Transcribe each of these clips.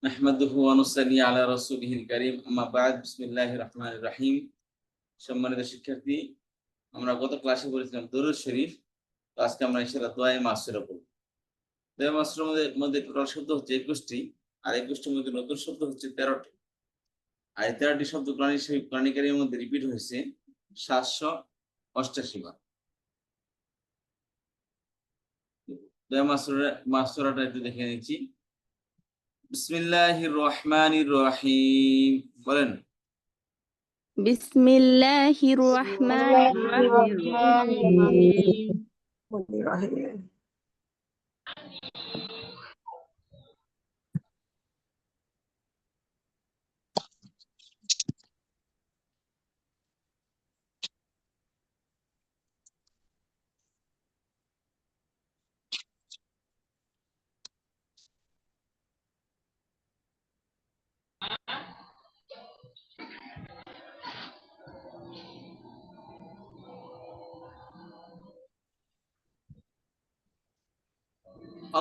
নাহমাদুহু ওয়া নুসাল্লি আলা রাসূলিহিল কারীম, আম্মা বা'দ, বিসমিল্লাহির রহমানির রহিম। সম্মানিত শিক্ষার্থী, আমরা গত ক্লাসে পড়েছিলাম দরুদ শরীফ। তো আজকে আমরা ইনশাআল্লাহ দোয়ায়ে মাসুরা পড়ব। দোয়ায়ে মাসুরার মধ্যে টোটাল শব্দ হচ্ছে 21টি, আর 21টির মধ্যে নতুন শব্দ হচ্ছে 13টি। আর এই 13টি শব্দ কোরআন কারীমের মধ্যে রিপিট হয়েছে 788 বার। দোয়ায়ে মাসুরাটা একটু দেখে নিচ্ছি। বিসমিল্লাহির রহমানির রহিম, বলেন। বিসমিল্লাহির রহমানির রহিম।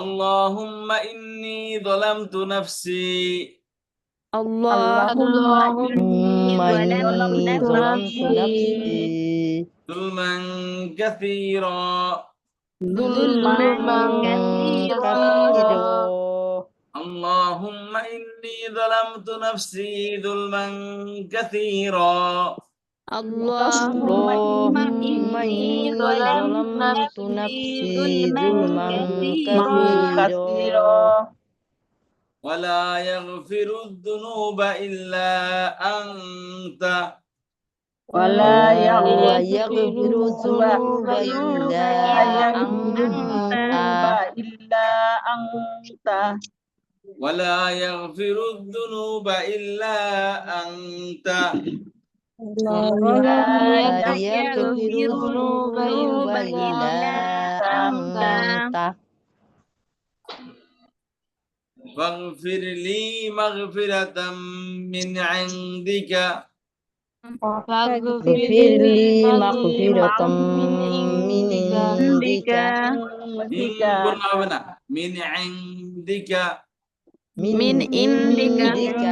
اللهم إني ظلمت نفسي اللهم إني ظلمت نفسي ظلما كثيرا ظلما كثيرا. اللهم إني ظلمت نفسي ظلما كثيرا اللهم إني ظلمت نفسي ظلما كثيرا. ولا يغفر الذنوب إلا أنت ولا يغفر الذنوب إلا أنت ولا يغفر الذنوب إلا أنت ولا يغفر الذنوب إلا أنت فاغفر لي مغفرة من عندك فاغفر لي مغفرة من عندك من عندك من عندك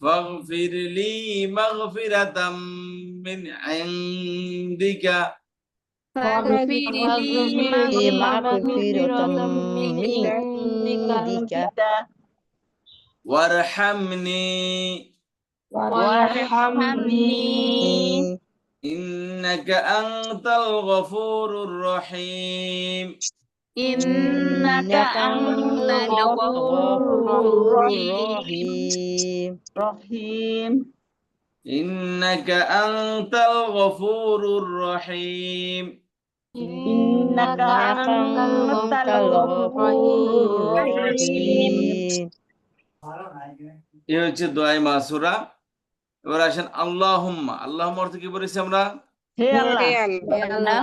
فاغفر لي مغفرة من عندك فاغفر لي مغفرة من عندك وارحمني إنك أنت الغفور الرحيم إنك أنت الغفور الرحيم إنك أنت الغفور الرحيم إنك أنت الغفور الرحيم. এই হচ্ছে দোয়ায়ে মাসুরা। এবার আসেন আল্লাহুম্মা। আল্লাহুম্মা অর্থ কি বলেছি আমরা? হে আল্লাহ।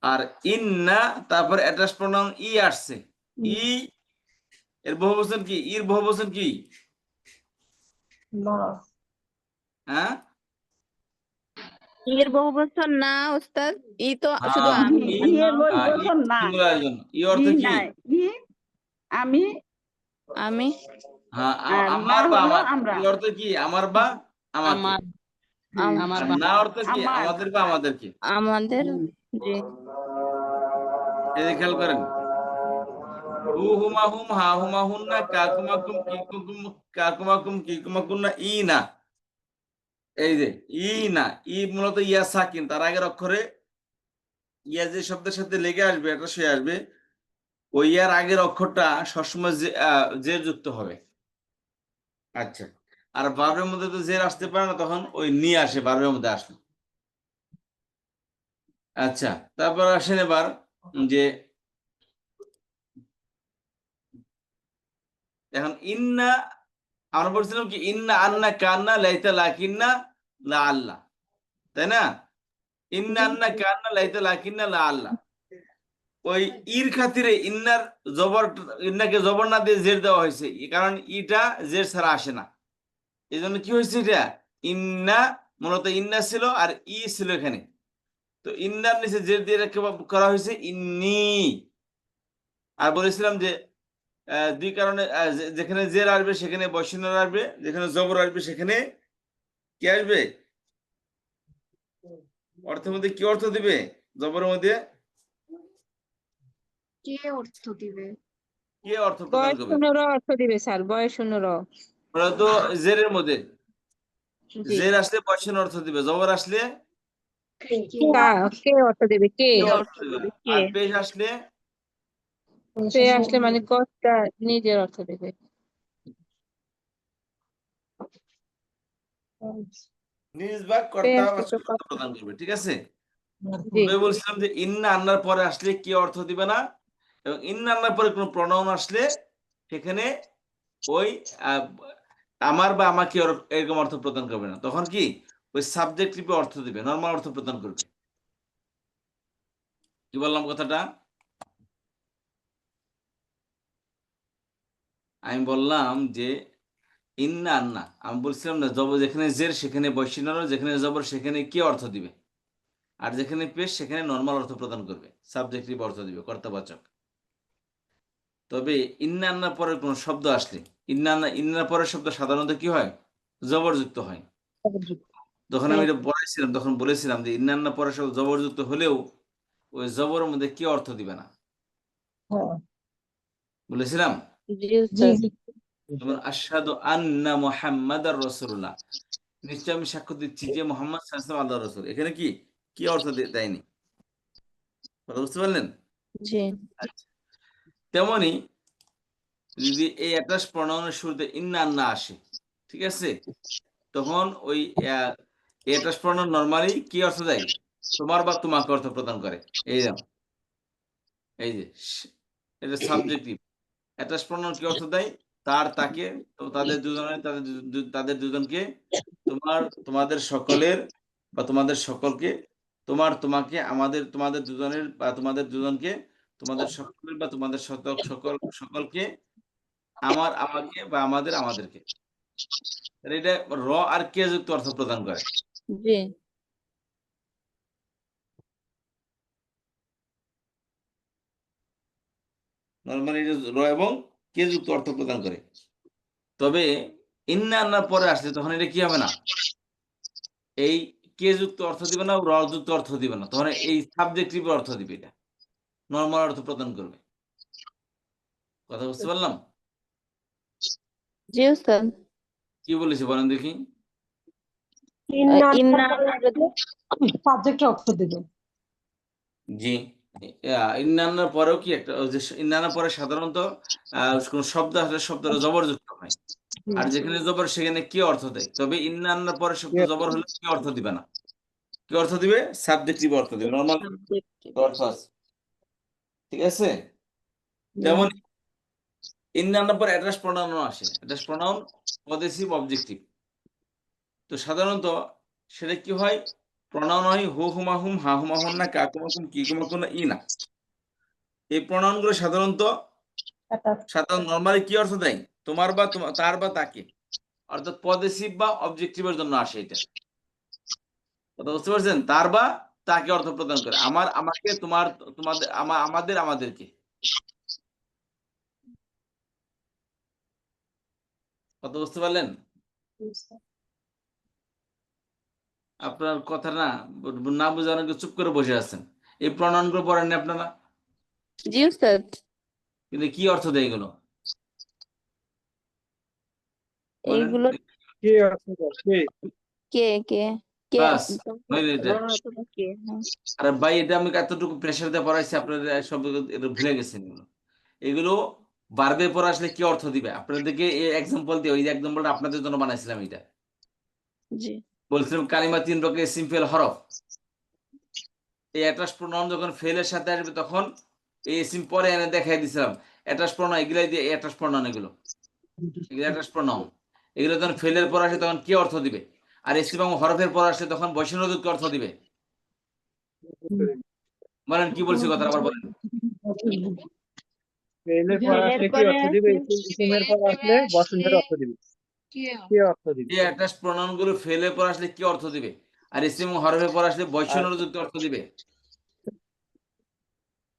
আর ইন্না, তারপর অ্যাটাচ প্রোনাউন ই আসছে। ই এর বহুবচন কি? ইর বহুবচন কি? হ্যাঁ, এর বহুবচন না ওস্তাদ, ই তো শুধু আমি। এর বহুবচন না, ই অর্থ কি? আমি হ্যাঁ, আমার বা আমার। ই অর্থ কি? আমার বা আমাকে। আমার না অর্থ কি? আমাদের বা আমাদেরকে। আমাদের। জি, এই যে খেয়াল করেন, হু হুমা হুম, হা হুমা হুন্না, কাকুমাকুম কিকুকুম, কাকুমাকুম কিকুমাকুন্না, ই না। এই যে ই না, ই মূলত ইয়া সাকিন, তার আগের অক্ষরে ইয়া যে শব্দের সাথে লেগে আসবে, এটা সে আসবে, ওই ইয়ার আগের অক্ষরটা সবসময় জের যুক্ত হবে। আচ্ছা, আর ভার্বের মধ্যে তো জের আসতে পারে না, তখন ওই নি আসে ভার্বের মধ্যে আসলো। আচ্ছা, তারপর আসেন এবার যে এখন ইন্না, আমরা বলছিলাম কি ইন্না আন্না কান্না লাইতা লাকিন্না লা আল্লাহ, তাই না? ইন্না আন্না কান্না লাইতা লাকিন্না লা আল্লাহ। ওই ইর খাতিরে ইন্নার জবর, ইন্নাকে জবর না দিয়ে জের দেওয়া হয়েছে, কারণ ইটা জের ছাড়া আসে না। এই জন্য কি হয়েছে, এটা ইন্না মূলত ইন্না ছিল আর ই ছিল এখানে, তো ইন্নার নিচে জের দিয়ে করা হয়েছে ইন্নি। আর বলেছিলাম যে দুই কারণে যেখানে জের আসবে সেখানে বসিনর আসবে, যেখানে জবর আসবে সেখানে কি আসবে? অর্থের মধ্যে কি অর্থ দিবে? জবরের মধ্যে কে অর্থ দিবে? কি অর্থ প্রদান করবে? বয়স অর্থ দিবে স্যার, বয়স ওরা তো জেরের মধ্যে, জি জের আসলে বসিন অর্থ দিবে, জবর আসলে কে অর্থ দেবে, কে কি কে অর্থ অর্থ দিবে দিবে? না। কে? আর পেশ আসলে সে আসলে মানে কর্তা নিজের অর্থ দেবে। নিজ বা সে কর্তা আসলে বাচক তো অর্থ প্রদান করবে, ঠিক আছে? জি পূর্বে বলছিলাম যে ইন্না আন্নার পরে আসলে কি অর্থ দিবে না, এবং ইন্না আন্নার পরে কোনো প্রনাউন আসলে সেখানে ওই আহ, আমার বা আমাকে এরকম অর্থ প্রদান করবে না, তখন কি ওই সাবজেক্ট রূপে অর্থ দিবে, নর্মাল অর্থ প্রদান করবে। কি বললাম কথাটা? আমি বললাম যে ইন্না আন্না, আমি বলছিলাম না জবর যেখানে জের সেখানে বৈশিন্যর, যেখানে জবর সেখানে কি অর্থ দিবে, আর যেখানে পেশ সেখানে নর্মাল অর্থ প্রদান করবে, সাবজেক্টিভ অর্থ দিবে, কর্তাবাচক। তবে ইন্না আন্নার পরের কোন শব্দ আসলে, ইন্নার পরের শব্দ সাধারণত কি হয়? জবরযুক্ত হয়। যখন আমি এটা বলেছিলাম তখন বলেছিলাম যে ইন্না আন্নার পরের শব্দ জবরযুক্ত হলেও ওই জবরের মধ্যে কি অর্থ দিবে না, বলেছিলাম। জি স্যার। যেমন আশহাদু আন্না মুহাম্মাদার রাসূলুল্লাহ, নিশ্চয় আমি সাক্ষ্য দিচ্ছি যে মুহাম্মদ সাল্লাল্লাহু আলাইহি ওয়াসাল্লাম আল্লাহর রাসূল। এখানে কি কি অর্থ দেয়নি, কথা বুঝতে পারলেন? জি। আচ্ছা, তেমনি যদি এই অ্যাটাচ প্রনাউনের শুরুতে ইন্না আন্না আসে, ঠিক আছে, তখন ওই অ্যাটাচ প্রনাউন নরমালি কি অর্থ দেয়? তোমার বা তোমাকে অর্থ প্রদান করে। এই যে এই যে এটা সাবজেক্টিভ। অ্যাটাচ প্রনাউন কি অর্থ দেয়? তার, তাকে, তো তাদের দুজনের, তাদের দুজনকে, তোমার, তোমাদের সকলের বা তোমাদের সকলকে, তোমার, তোমাকে, আমাদের, তোমাদের দুজনের বা তোমাদের দুজনকে, তোমাদের সকলের বা তোমাদের সকলকে, আমার, আমাকে বা আমাদের, আমাদেরকে। তাহলে এটা র আর কে যুক্ত অর্থ প্রদান করে। জি। নরমালি এটা র এবং কে যুক্ত অর্থ প্রদান করে। তবে ইন্না আন্নার পরে আসলে তখন এটা কি হবে না, এই কে যুক্ত অর্থ দিবে না, র যুক্ত অর্থ দিবে না, তখন এই সাবজেক্টিভ অর্থ দিবে, এটা নরমাল অর্থ প্রদান করবে। কথা বুঝতে পারলাম? জি স্যার। কি বলেছি বলেন দেখি? ইন্না সাবজেক্ট অর্থ দেবে। জি, ইন্নান্নার পরেও কি একটা ওই যে ইন্নান্নার পরে সাধারণত কোন শব্দ আসলে শব্দটা জবরযুক্ত হয়, আর যেখানে জবর সেখানে কি অর্থ দেয়। তবে ইন্নান্নার পরে শব্দ জবর হলে কি অর্থ দিবে না, কি অর্থ দিবে? সাবজেক্টিভ অর্থ দিবে, নরমাল অর্থ আছে, ঠিক আছে? যেমন ইন্নান্নার পর অ্যাড্রেস প্রোনাউন আসে, অ্যাড্রেস প্রোনাউন পজেসিভ অবজেক্টিভ। তো সাধারণত সেটা কি হয়? প্রোনাউন হয় হু হুমা হুম, হা হুমা হুন না, কা কুমা কুম, কি কুমা কুম না, ই না। এই প্রোনাউনগুলো সাধারণত নরমালি কি অর্থ দেয়? তোমার বা তার বা তাকে, অর্থাৎ পজেসিভ বা অবজেক্টিভের জন্য আসে এটা। কথা বুঝতে পারছেন? তার বা তাকে অর্থ প্রদান করে, আমার, আমাকে, তোমার, তোমাদের, আমাদের, আমাদেরকে। কথা বুঝতে পারলেন? আপনার কথা না না বুঝে অনেকে চুপ করে বসে আছেন। এই প্রণয়নগুলো পড়েননি আপনারা? জি স্যার। কিন্তু কি অর্থ দেয় এগুলো বলেন? এইগুলো কে অর্থ দেয়? কে কে কে বাস হইলো এটা। র অথবা কে? হ্যাঁ। আরে ভাই, এটা আমি এতটুকু প্রেশার দিয়ে পড়াইছি, আপনারা সব এটা ভুলে গেছেন। এগুলো এগুলো বারবে পড়া আসলে কি অর্থ দিবে আপনাদেরকে এই এক্সাম্পল দিয়ে, ওই এক্সাম্পলটা আপনাদের জন্য বানাইছিলাম। এটা জি। বলছিলাম কালিমা তিন প্রকারের সিম্পল হরফ। এই অ্যাটাচ প্রোনাউন যখন ফেলের সাথে আসবে তখন এই সিম পরে এনে দেখাই দিছিলাম। অ্যাটাচ প্রোনাউন এগুলাই দিয়ে, অ্যাটাচ প্রোনাউন এগুলো, এগুলো অ্যাটাচ প্রোনাউন। এগুলো যখন ফেলের পর আসে তখন কি অর্থ দিবে, আর ইসিম এবং হরফের পর আসলে তখন বৈষ্ণবযুক্ত অর্থ দিবে। বলেন কি বলছি কথা, আবার বলেন। ফেলের পর আসলে কি অর্থ দিবে? ইসমের পর আসলে বসন্তের অর্থ দিবে। কি অর্থ দিবে? এই অ্যাটাচ প্রোনাউন গুলো ফেলের পর আসলে কি অর্থ দিবে, আর ইসিম এবং হরফের পর আসলে বৈষ্ণবযুক্ত অর্থ দিবে।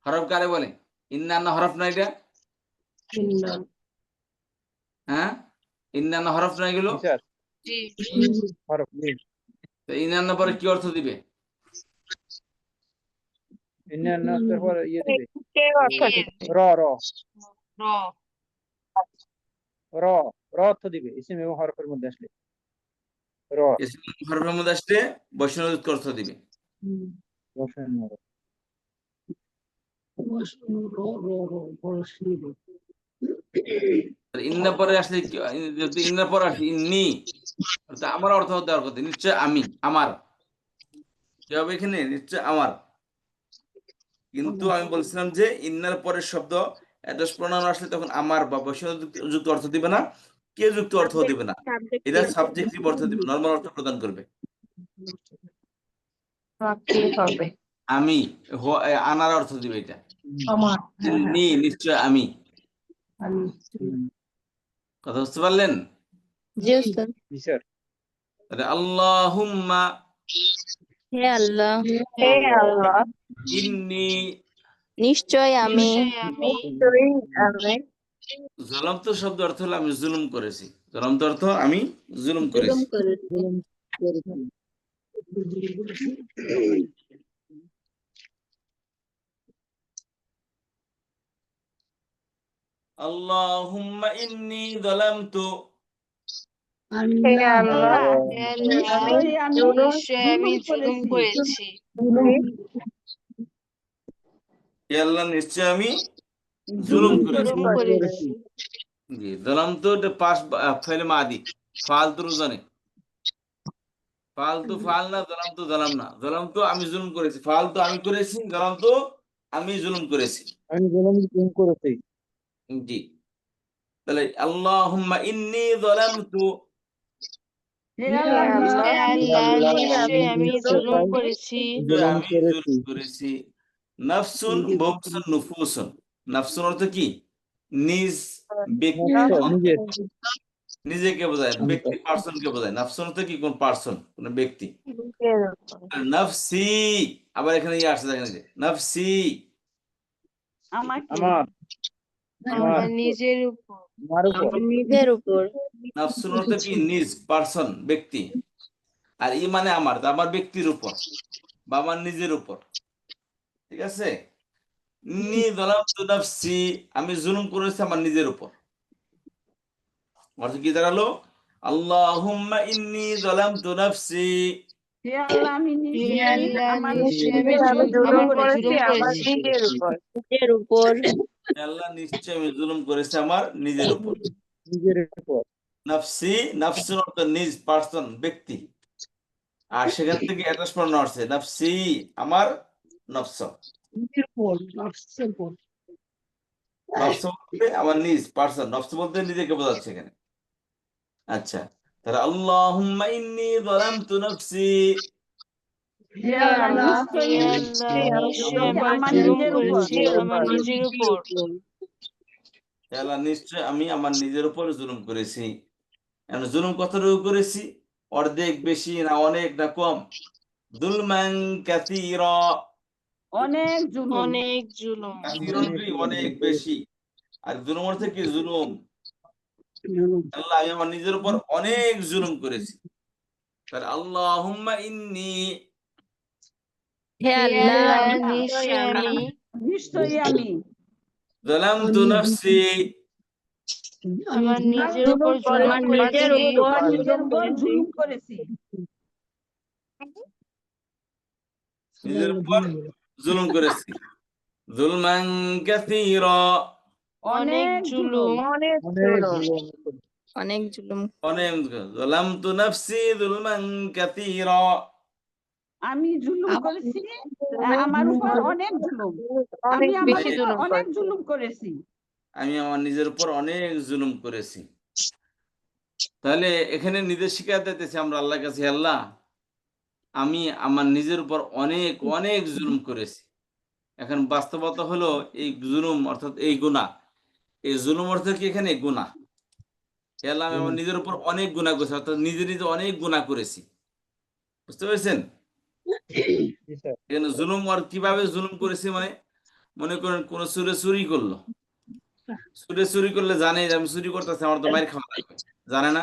হরফ কারে বলে? ইন্না আন্না হরফ না এটা? হ্যাঁ, ইন্নানা হরফ না এগুলো? জি স্যার হরফ মিম তো ইন্নানা পরে কি অর্থ দিবে? ইন্না নাস্তার পর ইয়ে দিবে কে অর্থ দিবে র র র র অর্থ দিবে ইসিম এবং হরফের মধ্যে আসলে র ইসম হরফের মধ্যে আসলে বৈষ্ণব অর্থ দিবে। বসেন হরফ। আর ইন্না পরে আসলে যদি ইন্নার পরে আসে ইন্নি, তো আমার অর্থ দেওয়ার কথা নিশ্চয় আমি, আমার কি হবে এখানে? নিশ্চয় আমার। কিন্তু আমি বলছিলাম যে ইন্নার পরের শব্দ অ্যাড্রেস প্রোনাউন আসলে তখন আমার বা বৈষ্ণব যুক্ত অর্থ দিবে না, কে যুক্ত অর্থ দিবে না, এটা সাবজেক্টিভ অর্থ দিবে, নর্মাল অর্থ প্রদান করবে। কি হবে আমি আনার অর্থ দিবে এটা, নি নিশ্চয় আমি। কথা বুঝতে পারলেন? জি উস্তাদ। জি স্যার তাহলে আল্লাহুম্মা হে আল্লাহ, হে আল্লাহ ইন্নি নিশ্চয় আমি নিশ্চয়ই আমি জলান্ত শব্দ অর্থ হলো আমি জুলুম করেছি। জলান্ত অর্থ আমি জুলুম জুলুম করেছি। করেছি। আল্লাহুম্মা ইন্নি যালামতু হে আল্লাহ আমি জুলুম করেছি। হে আল্লাহ নিশ্চয় আমি জুলুম করেছি। জুলুম করেছি। জি, যালামতু এটা পাস ফেলে মাদি ফালতু রুজানে, ফালতু ফাল না, যালামতু যালাম না। যালামতু আমি জুলুম করেছি, ফালতু আমি করেছি, যালামতু আমি জুলুম করেছি। আমি জুলুম করেছি জি, তাহলে আল্লাহুম্মা ইন্নি যালামতু হে হে আল্লাহ আল্লাহ, নিশ্চয় আমি জুলুম নিশ্চয় করেছি। জুলুম আমি করেছি জুলুম করেছি। নাফসুন বহুবচন নুফুসুন। নাফসুন অর্থ কি? নিজ ব্যক্তি, নফস নিজের নিজেকে বোঝায়, ব্যক্তি পার্সনকে বোঝায়। নাফসুন অর্থ কি? কোন পার্সন, কোন ব্যক্তি। আর নাফসি, আবার এখানে ইয়ে আসছে, দেখেন এই যে নাফসি, আমাকে আমার আমার আমার নিজের উপর। আমার উপর আমার নিজের উপর। নাফসুন অর্থ কি? নিজ পার্সন, ব্যক্তি। আর ই মানে আমার, তা আমার ব্যক্তির উপর বা আমার নিজের উপর। ঠিক আছে? ইন্নী যালামতু নাফসি, আমি জুলুম করেছি আমার নিজের উপর। অর্থ কি দাঁড়ালো? আল্লাহুম্মা ইন্নী যালামতু নাফসি, হে আল্লাহ আমি হে নিশ্চয়ই আল্লাহ, আমার নিশ্চয় আমি আমি জুলুম করেছি জুলুম আমার করেছি। নিজের উপর নিজের উপর। হে আল্লাহ নিশ্চয় আমি জুলুম করেছি আমার নিজের উপর। নিজের উপর নাফসি, নাফসুন অর্থ নিজ, পার্সন, ব্যক্তি। আর সেখান থেকে অ্যাটাচ প্রনাউন আসছে নাফসি, আমার নফস। নফস বলতে আমার নিজ, পার্সন। নফস বলতে নিজেকে বোঝাচ্ছে এখানে। আচ্ছা, তাহলে আল্লাহুম্মা ইন্নী যালামতু নাফসি, হে আল্লাহ হে নিশ্চয়ই আল্লাহ, আমি নিশ্চয় জুলুম আমি আমার জুলুম নিজের উপর করেছি আমার নিজের উপর। হে আল্লাহ নিশ্চয় আমি আমার নিজের উপর জুলুম করেছি। এখন জুলুম কতটুকু করেছি? অর্ধেক, বেশি না অনেক না কম? যুলমান কাসীরা। অনেক জুলুম অনেক জুলুম। কাসীরুন কি? অনেক বেশি। আর জুলুম অর্থ কি? জুলুম। আল্লাহ আমি আমার নিজের উপর অনেক জুলুম করেছি। তাহলে আল্লাহুম্মা ইন্নী হে হে আল্লাহ, আল্লাহ, নিশ্চয়ই আমি যালামতু নাফসি, আমার নিজের উপর জুলুম আমার করেছি। নিজের উপর নিজের উপর জুলুম করেছি নিজের উপর জুলুম করেছি। যুলমান কাসীরা, অনেক অনেক জুলুম। অনেক জুলুম অনেক জুলুম। অনেক। যালামতু নাফসি যুলমান কাসীরা, আমি জুলুম করেছি আমার উপর অনেক জুলুম আমি আমার বেশি উপর জুলুম অনেক জুলুম করেছি আমি আমার নিজের উপর অনেক জুলুম করেছি। তাহলে এখানে নিজের শিকায়ত দিতেছি আমরা আল্লাহর কাছে, হে আল্লাহ আমি আমার নিজের উপর অনেক অনেক জুলুম করেছি। এখন বাস্তবতা হলো এই জুলুম অর্থাৎ এই গুনাহ, এই জুলুম অর্থ কি? এখানে গুনাহ। হে আল্লাহ আমি আমার নিজের উপর অনেক গুনাহ করেছি, অর্থাৎ নিজে নিজে অনেক গুনাহ করেছি। বুঝতে পেরেছেন? জি স্যার এখানে জুলুম আর কিভাবে জুলুম করেছি মানে, মনে করেন কোন চুরি করলো, চুরি করলে জানে যে আমি চুরি করতেছি, আমার তো মাইর খাওয়া লাগবে, জানে না?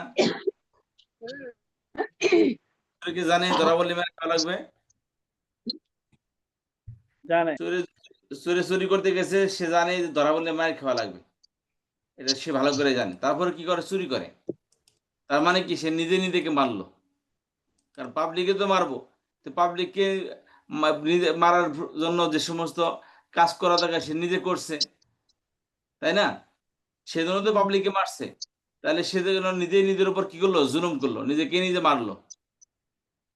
চুরি কি জানে ধরা বললে মাইর খাওয়া লাগবে? জানে। চুরি করতে গেছে, সে জানে যে ধরা বললে মাইর খাওয়া লাগবে, এটা সে ভালো করে জানে, তারপরে কি করে? চুরি করে। তার মানে কি? সে নিজে নিজেকে মারলো, কারণ পাবলিকে তো মারবো। তো পাবলিককে নিজে মারার জন্য যে সমস্ত কাজ করা দরকার সে নিজে করছে, তাই না? সেজন্য তো পাবলিককে মারছে। তাহলে সে জন্য নিজেই নিজের উপর কি করলো? জুলুম করলো, নিজেকে নিজে মারলো।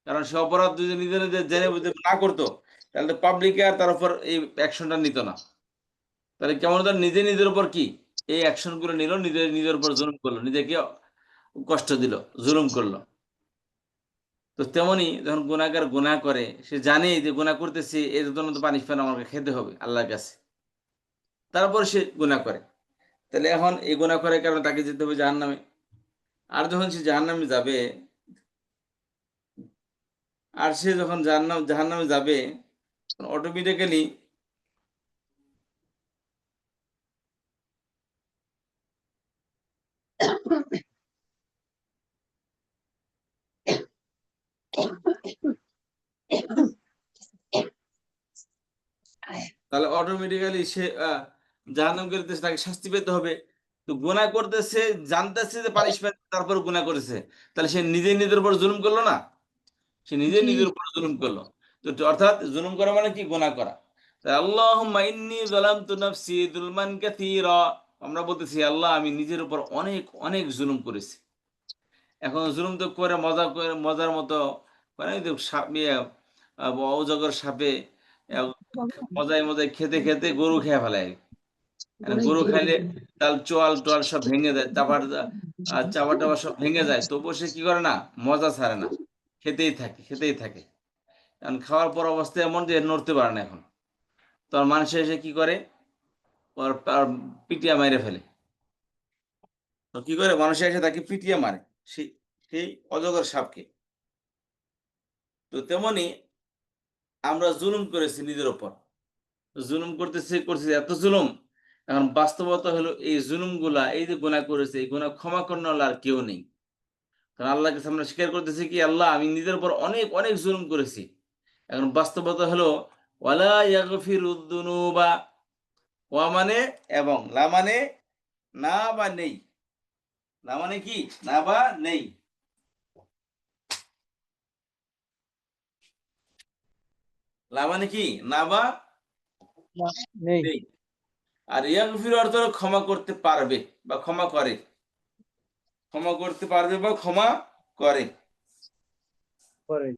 কারণ সে অপরাধ যদি নিজে নিজে জেনে বুঝে না করতো, তাহলে পাবলিকে আর তার উপর এই অ্যাকশনটা নিত না। তাহলে কেমন? তার নিজে নিজের উপর কি এই অ্যাকশন গুলো নিল, নিজের নিজের উপর জুলুম করলো, নিজেকে কষ্ট দিল, জুলুম করলো। তো তেমনি যখন গুনাহগার গুনাহ করে, সে জানে যে গুনাহ করতেছে, এর জন্য তো পানিশমেন্ট আমাকে খেতে হবে আল্লাহর কাছে, তারপর সে গুনাহ করে। তাহলে এখন এই গুনাহ করার কারণে তাকে যেতে হবে জাহান্নামে। আর যখন সে জাহান্নামে যাবে, আর সে যখন জাহান্নামে যাবে, অটোমেটিক্যালি সে জাহান্নাম করতেছে, তাকে শাস্তি পেতে হবে। তো গুনাহ করতেছে, জানতেছে যে পানিশমেন্ট, তারপর গুনাহ করেছে, তাহলে সে নিজে নিজের উপর জুলুম করলো না? সে নিজে নিজের উপর জুলুম করলো। তো অর্থাৎ জুলুম করা মানে কি? গুনাহ করা। তাই আল্লাহুম্মা ইন্নী যালামতু নাফসি যুলমান কাসীরা, আমরা বলতেছি আল্লাহ আমি নিজের উপর অনেক অনেক জুলুম করেছি। এখন জুলুম তো করে মজার মতো মানে ওই যে সাপ অজগর সাপে মজায় মজায় খেতে খেতে গরু খেয়ে ফেলায়। গরু খাইলে তার চোয়াল টোয়াল সব ভেঙে যায়, চাবা টাবা সব ভেঙে যায়, তবুও সে কি করে না? মজা ছাড়ে না, খেতেই থাকে খেতেই থাকে। কারণ খাওয়ার পর অবস্থা এমন যে নড়তে পারে না। এখন তোর মানুষ এসে কি করে? ওর পিটিয়া মেরে ফেলে। তো কি করে? মানুষ এসে তাকে পিটিয়ে মারে, সেই সেই অজগর সাপকে। তো তেমনি আমরা জুলুম করেছি নিজের উপর, জুলুম করতেছি এত জুলুম। এখন বাস্তবতা হলো এই জুলুম গুলা, এই যে গুনাহ করেছে, এই গুনাহ ক্ষমা করার আর কেউ নেই। কারণ আল্লাহকে আমরা স্বীকার করতেছি কি আল্লাহ আমি নিজের উপর অনেক অনেক জুলুম করেছি। এখন বাস্তবতা হলো ওয়ালা ইয়াগফিরুদ দুনুবা, ওয়া মানে এবং, লা মানে না বা নেই। লা মানে কি? না বা নেই। লা মানে কি? না বা নেই। নেই। আর ইয়াগফির অর্থ হলো ক্ষমা করতে পারবে বা ক্ষমা করে, ক্ষমা করতে পারবে বা ক্ষমা করে। করে।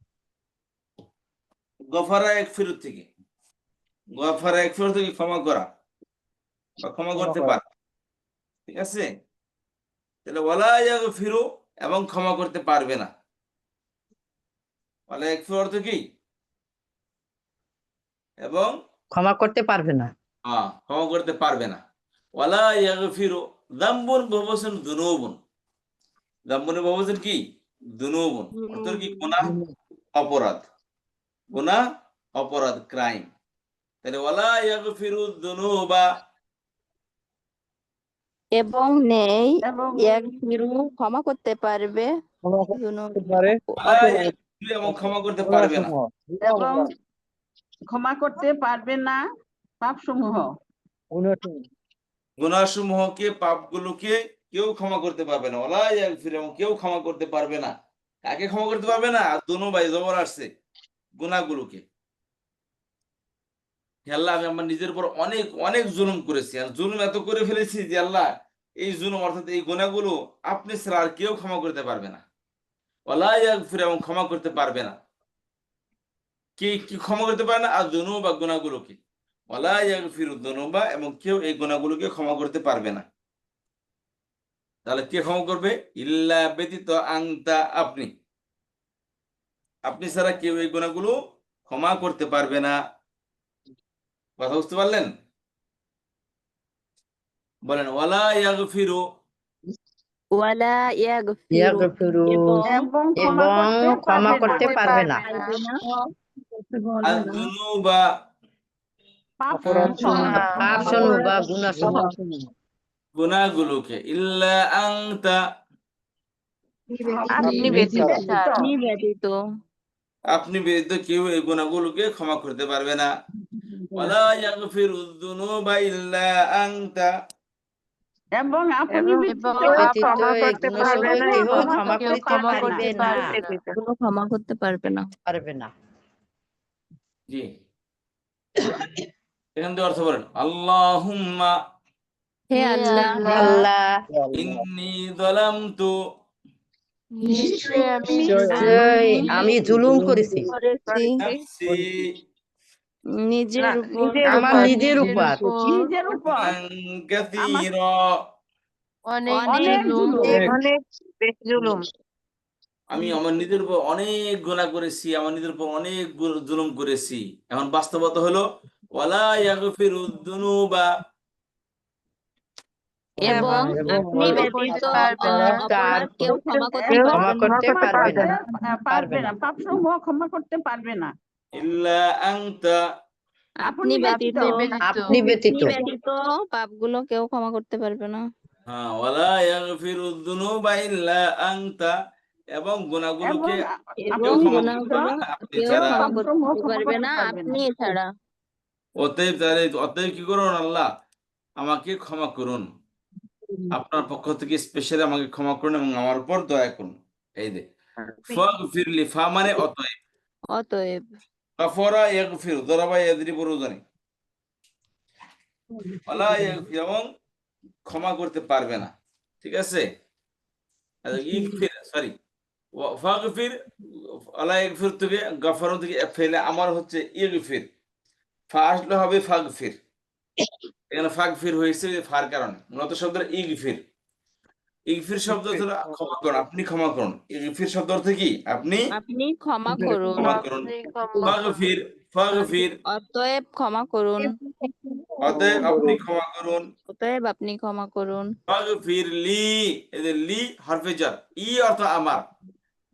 গফারা ইয়াগফিরু থেকে, গফারা ইয়াগফিরু থেকে ক্ষমা করা বা ক্ষমা করতে ক্ষমা পারে, ঠিক আছে? তাহলে ওয়ালা ইয়াগফিরু এবং ক্ষমা করতে পারবে না। ওয়ালা ইয়াগফিরু অর্থ কি? এবং ক্ষমা করতে পারবে না। ক্ষমা করতে পারবে না। ওয়ালা ইয়াগফিরু যামবুন বহুবচন যুনুবুন, যামবুন বহুবচন কি? যুনুবুন, অর্থ কি? গুনাহ, অপরাধ। গুনাহ, অপরাধ, ক্রাইম। তাহলে ওয়ালা ইয়াগফিরু যুনুবা, এবং নেই এবং ইয়াগফিরু ক্ষমা করতে পারবে ক্ষমা যুনুব করতে পারে ওয়ালা ইয়াগফিরু এবং ক্ষমা করতে পারবে না। এবং ক্ষমা করতে পারবে না পাপসমূহ। গুনাহসমূহকে, পাপগুলোকে কেউ ক্ষমা করতে পারবে না। ওয়ালা ইয়াগফিরু এবং কেউ ক্ষমা করতে পারবে না। কাকে ক্ষমা করতে পারবে না? দুনুবাই জবর আসছে, গুনাহগুলোকে। হে আল্লাহ আমি আমার নিজের উপর অনেক অনেক জুলুম করেছি, আর জুলুম এত করে ফেলেছি যে আল্লাহ এই জুলুম অর্থাৎ এই গুনাহগুলো আপনি ছাড়া আর কেউ ক্ষমা করতে পারবে না। ওয়ালা ইয়াগফির এবং ক্ষমা করতে পারবে না। কি কি ক্ষমা করতে পারে না? আর যুনুবা, গুনাহগুলোকে। ওয়ালা ইয়াগফিরু যুনুবা এবং কেউ এই গুনাহগুলোকে ক্ষমা করতে পারবে না। তাহলে কে ক্ষমা করবে? ইল্লা ব্যতীত আনতা, আপনি, আপনি ছাড়া কেউ এই গুনাহগুলো ক্ষমা করতে পারবে না। কথা বুঝতে পারলেন? বলেন ওয়ালা ইয়াগফিরু, ওয়ালা ইয়াগফিরু ইয়াগফিরু এবং এবং এবং ক্ষমা করতে পারবে না। আর যুনুবা পাপসমূহ। পাপ সমূহ বা গুনাহ সমূহ গুনাহগুলোকে ইল্লা আনতা আপনি আপনি ব্যতীত ছাড়া। ছাড়া আপনি ব্যতীত আপনি ব্যতীত কেউ এই গুনাহগুলোকে ক্ষমা করতে পারবে না ওয়ালা ইয়াগফিরুয যুনুবা ইল্লা আনতা এবং আপনি এবং ব্যতীত ব্যতীত ক্ষমা এই করতে গুণসমূহ পারবে না, কেহ ক্ষমা ক্ষমা করতে করতে পারবে না। পারবে না। কেউ ক্ষমা করতে পারবে না। পারবে না। জি এখান থেকে অর্থ বলেন আল্লাহুম্মা হে হে আল্লাহ, আল্লাহ, আল্লাহ, ইন্নী যালামতু নিশ্চয় আমি নিশ্চয় আমি জুলুম করেছি করেছি নাফসি নিজের উপর আমার নিজের উপর নিজের উপর আন কাসীরা অনেক অনেক জুলুম। আমি আমার নিজের উপর অনেক গুনাহ করেছি, আমার নিজের উপর অনেক জুলুম করেছি। এখন বাস্তবতা হলো ওয়ালা ইয়াগফিরুয যুনুবা এবং এবং আপনি ব্যতীত তার অপরাধ কেউ ক্ষমা করতে কেউ ক্ষমা করতে পারবে না। পারবে না, পাপসমূহ ক্ষমা করতে পারবে না। ইল্লা আনতা আপনি ব্যতীত আপনি ব্যতীত পাপগুলো কেউ ক্ষমা করতে পারবে না। হ্যাঁ ওয়ালা ইয়াগফিরুয যুনুবা ইল্লা আনতা এবং গুনাহগুলোকে এবং কেউ এবং ক্ষমা করতে গুনাহগুলো পারবে না আপনি কেউ ছাড়া। ক্ষমা পাপসমূহ করতে ক্ষমা পারবে করতে না পারবে না। আপনি ছাড়া। অতএব কি করুন আমাকে ক্ষমা করুন, আপনার পক্ষ থেকে স্পেশালি আমাকে ক্ষমা করুন এবং আমার উপর দয়া করুন। এই যে ফাগফিরলি, ফা মানে অতএব, অতএব গাফারা ইয়াগফিরু, দরাবা ইয়াদরিবু রুজানি, ওয়ালা ইয়াগফির এবং ক্ষমা করতে পারবে না। ঠিক আছে, ইগফির সরি ফাগফির, ওয়ালা ইয়াগফির থেকে গাফারা থেকে ফেলে আমার হচ্ছে ইগফির, ফা আসলে হবে ফাগফির। এখানে ফাগফির হয়েছে ফার কারণে, মূলত শব্দের ইগফির। ইগফির শব্দ হলো ক্ষমা করুন, আপনি ক্ষমা করুন। ইগফির শব্দ অর্থ কি? আপনি আপনি ক্ষমা করুন। ক্ষমা করুন। ফাগফির, ফাগফির অতএব ক্ষমা করুন। অতএব আপনি ক্ষমা করুন। অতএব আপনি ক্ষমা করুন। ফাগফির লি, এই যে লি হরফে জার, ই অর্থ আমার,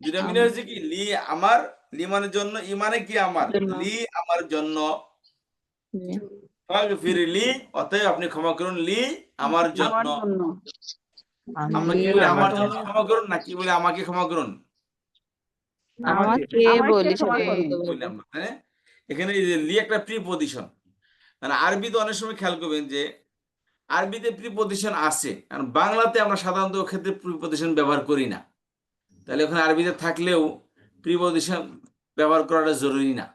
যেটা মিলে হচ্ছে কি লি আমার, লি মানে জন্য, ই মানে কি আমার, জন্য। লি আমার জন্য। জি। ফাগফির লি, অতএব আপনি ক্ষমা করুন, লি আমার জন্য। আমার জন্য আমরা কি বলি আমার জন্য ক্ষমা করুন, নাকি বলি আমাকে ক্ষমা করুন? আমাকে বলি ক্ষমা করুন। বলি আমরা, তাই না? এখানে এই যে লি একটা প্রিপজিশন, মানে আরবিতে অনেক সময় খেয়াল করবেন যে আরবিতে প্রিপজিশন আছে, কারণ বাংলাতে আমরা সাধারণত ক্ষেত্রে প্রিপজিশন ব্যবহার করি না। তাহলে ওখানে আরবিতে থাকলেও প্রিপজিশন ব্যবহার করাটা জরুরি না,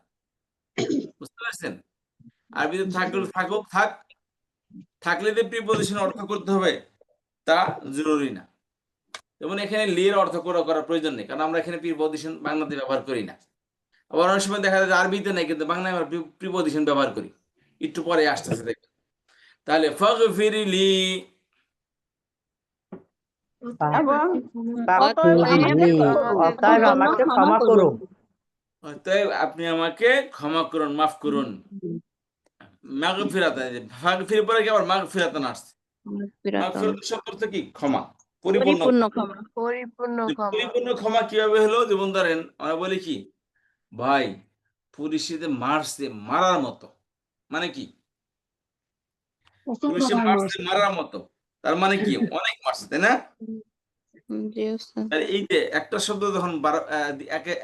বুঝতে পারছেন? আরবিতে থাকলে থাকুক, থাকলে যে প্রিপজিশন অর্থ করতে হবে তা জরুরি না। যেমন এখানে লি এর অর্থ করার প্রয়োজন নেই, কারণ আমরা এখানে প্রিপজিশন বাংলাতে ব্যবহার করি না। আবার অনেক সময় দেখা যায় যে আরবিতে নেই, কিন্তু বাংলায় আমরা প্রিপজিশন ব্যবহার করি, একটু পরে আসতেছে দেখবেন। তাহলে ফাগফিরলি, এবং অতএব আমাকে ক্ষমা করুন। অতএব আপনি আমাকে ক্ষমা করুন, মাফ করুন। মাগফিরাতান, ফাগফির পরে কি আবার মাগফিরাতান আসছে। মাগফিরাত শব্দ অর্থ কি? ক্ষমা, পরিপূর্ণ। পরিপূর্ণ ক্ষমা। পরিপূর্ণ ক্ষমা কিভাবে হলো? যেমন ধরেন আমরা বলি কি ভাই পুলিশে মারছে মারার মতো, মানে কি পুলিশে মারছে মারার মতো, তার মানে কি অনেক মারছে, তাই না? জি ওস্তাদ। আর এই যে একটা শব্দ যখন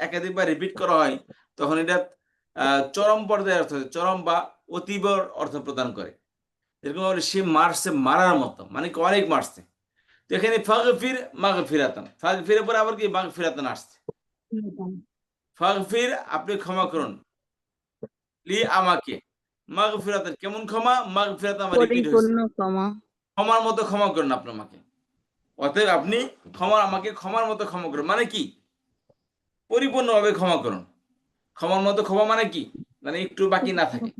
একাধিকবার রিপিট করা হয় তখন এটা চরম পর্যায়ে অর্থ, চরম বা অতীবর অর্থ প্রদান করে। এরকম সে মারছে মারার মতো, মানে কি অনেক মারছে। তো এখানে ফাগফির মাগফিরাতান, ফাগফিরের পরে আবার কি মাগফিরাতান আসছে। ফাগফির আপনি ক্ষমা করুন, লি আমাকে, মাগফিরাতান কেমন ক্ষমা, মাগফিরাতান আমার রিপিট হয়েছে, পরিপূর্ণ ক্ষমা। ক্ষমার মতো ক্ষমা করুন আপনি আমাকে। অতএব আপনি আমাকে ক্ষমার মতো ক্ষমা করুন, মানে কি পরিপূর্ণভাবে ক্ষমা করুন। ক্ষমার মতো ক্ষমা মানে কি, মানে একটু বাকি না থাকে,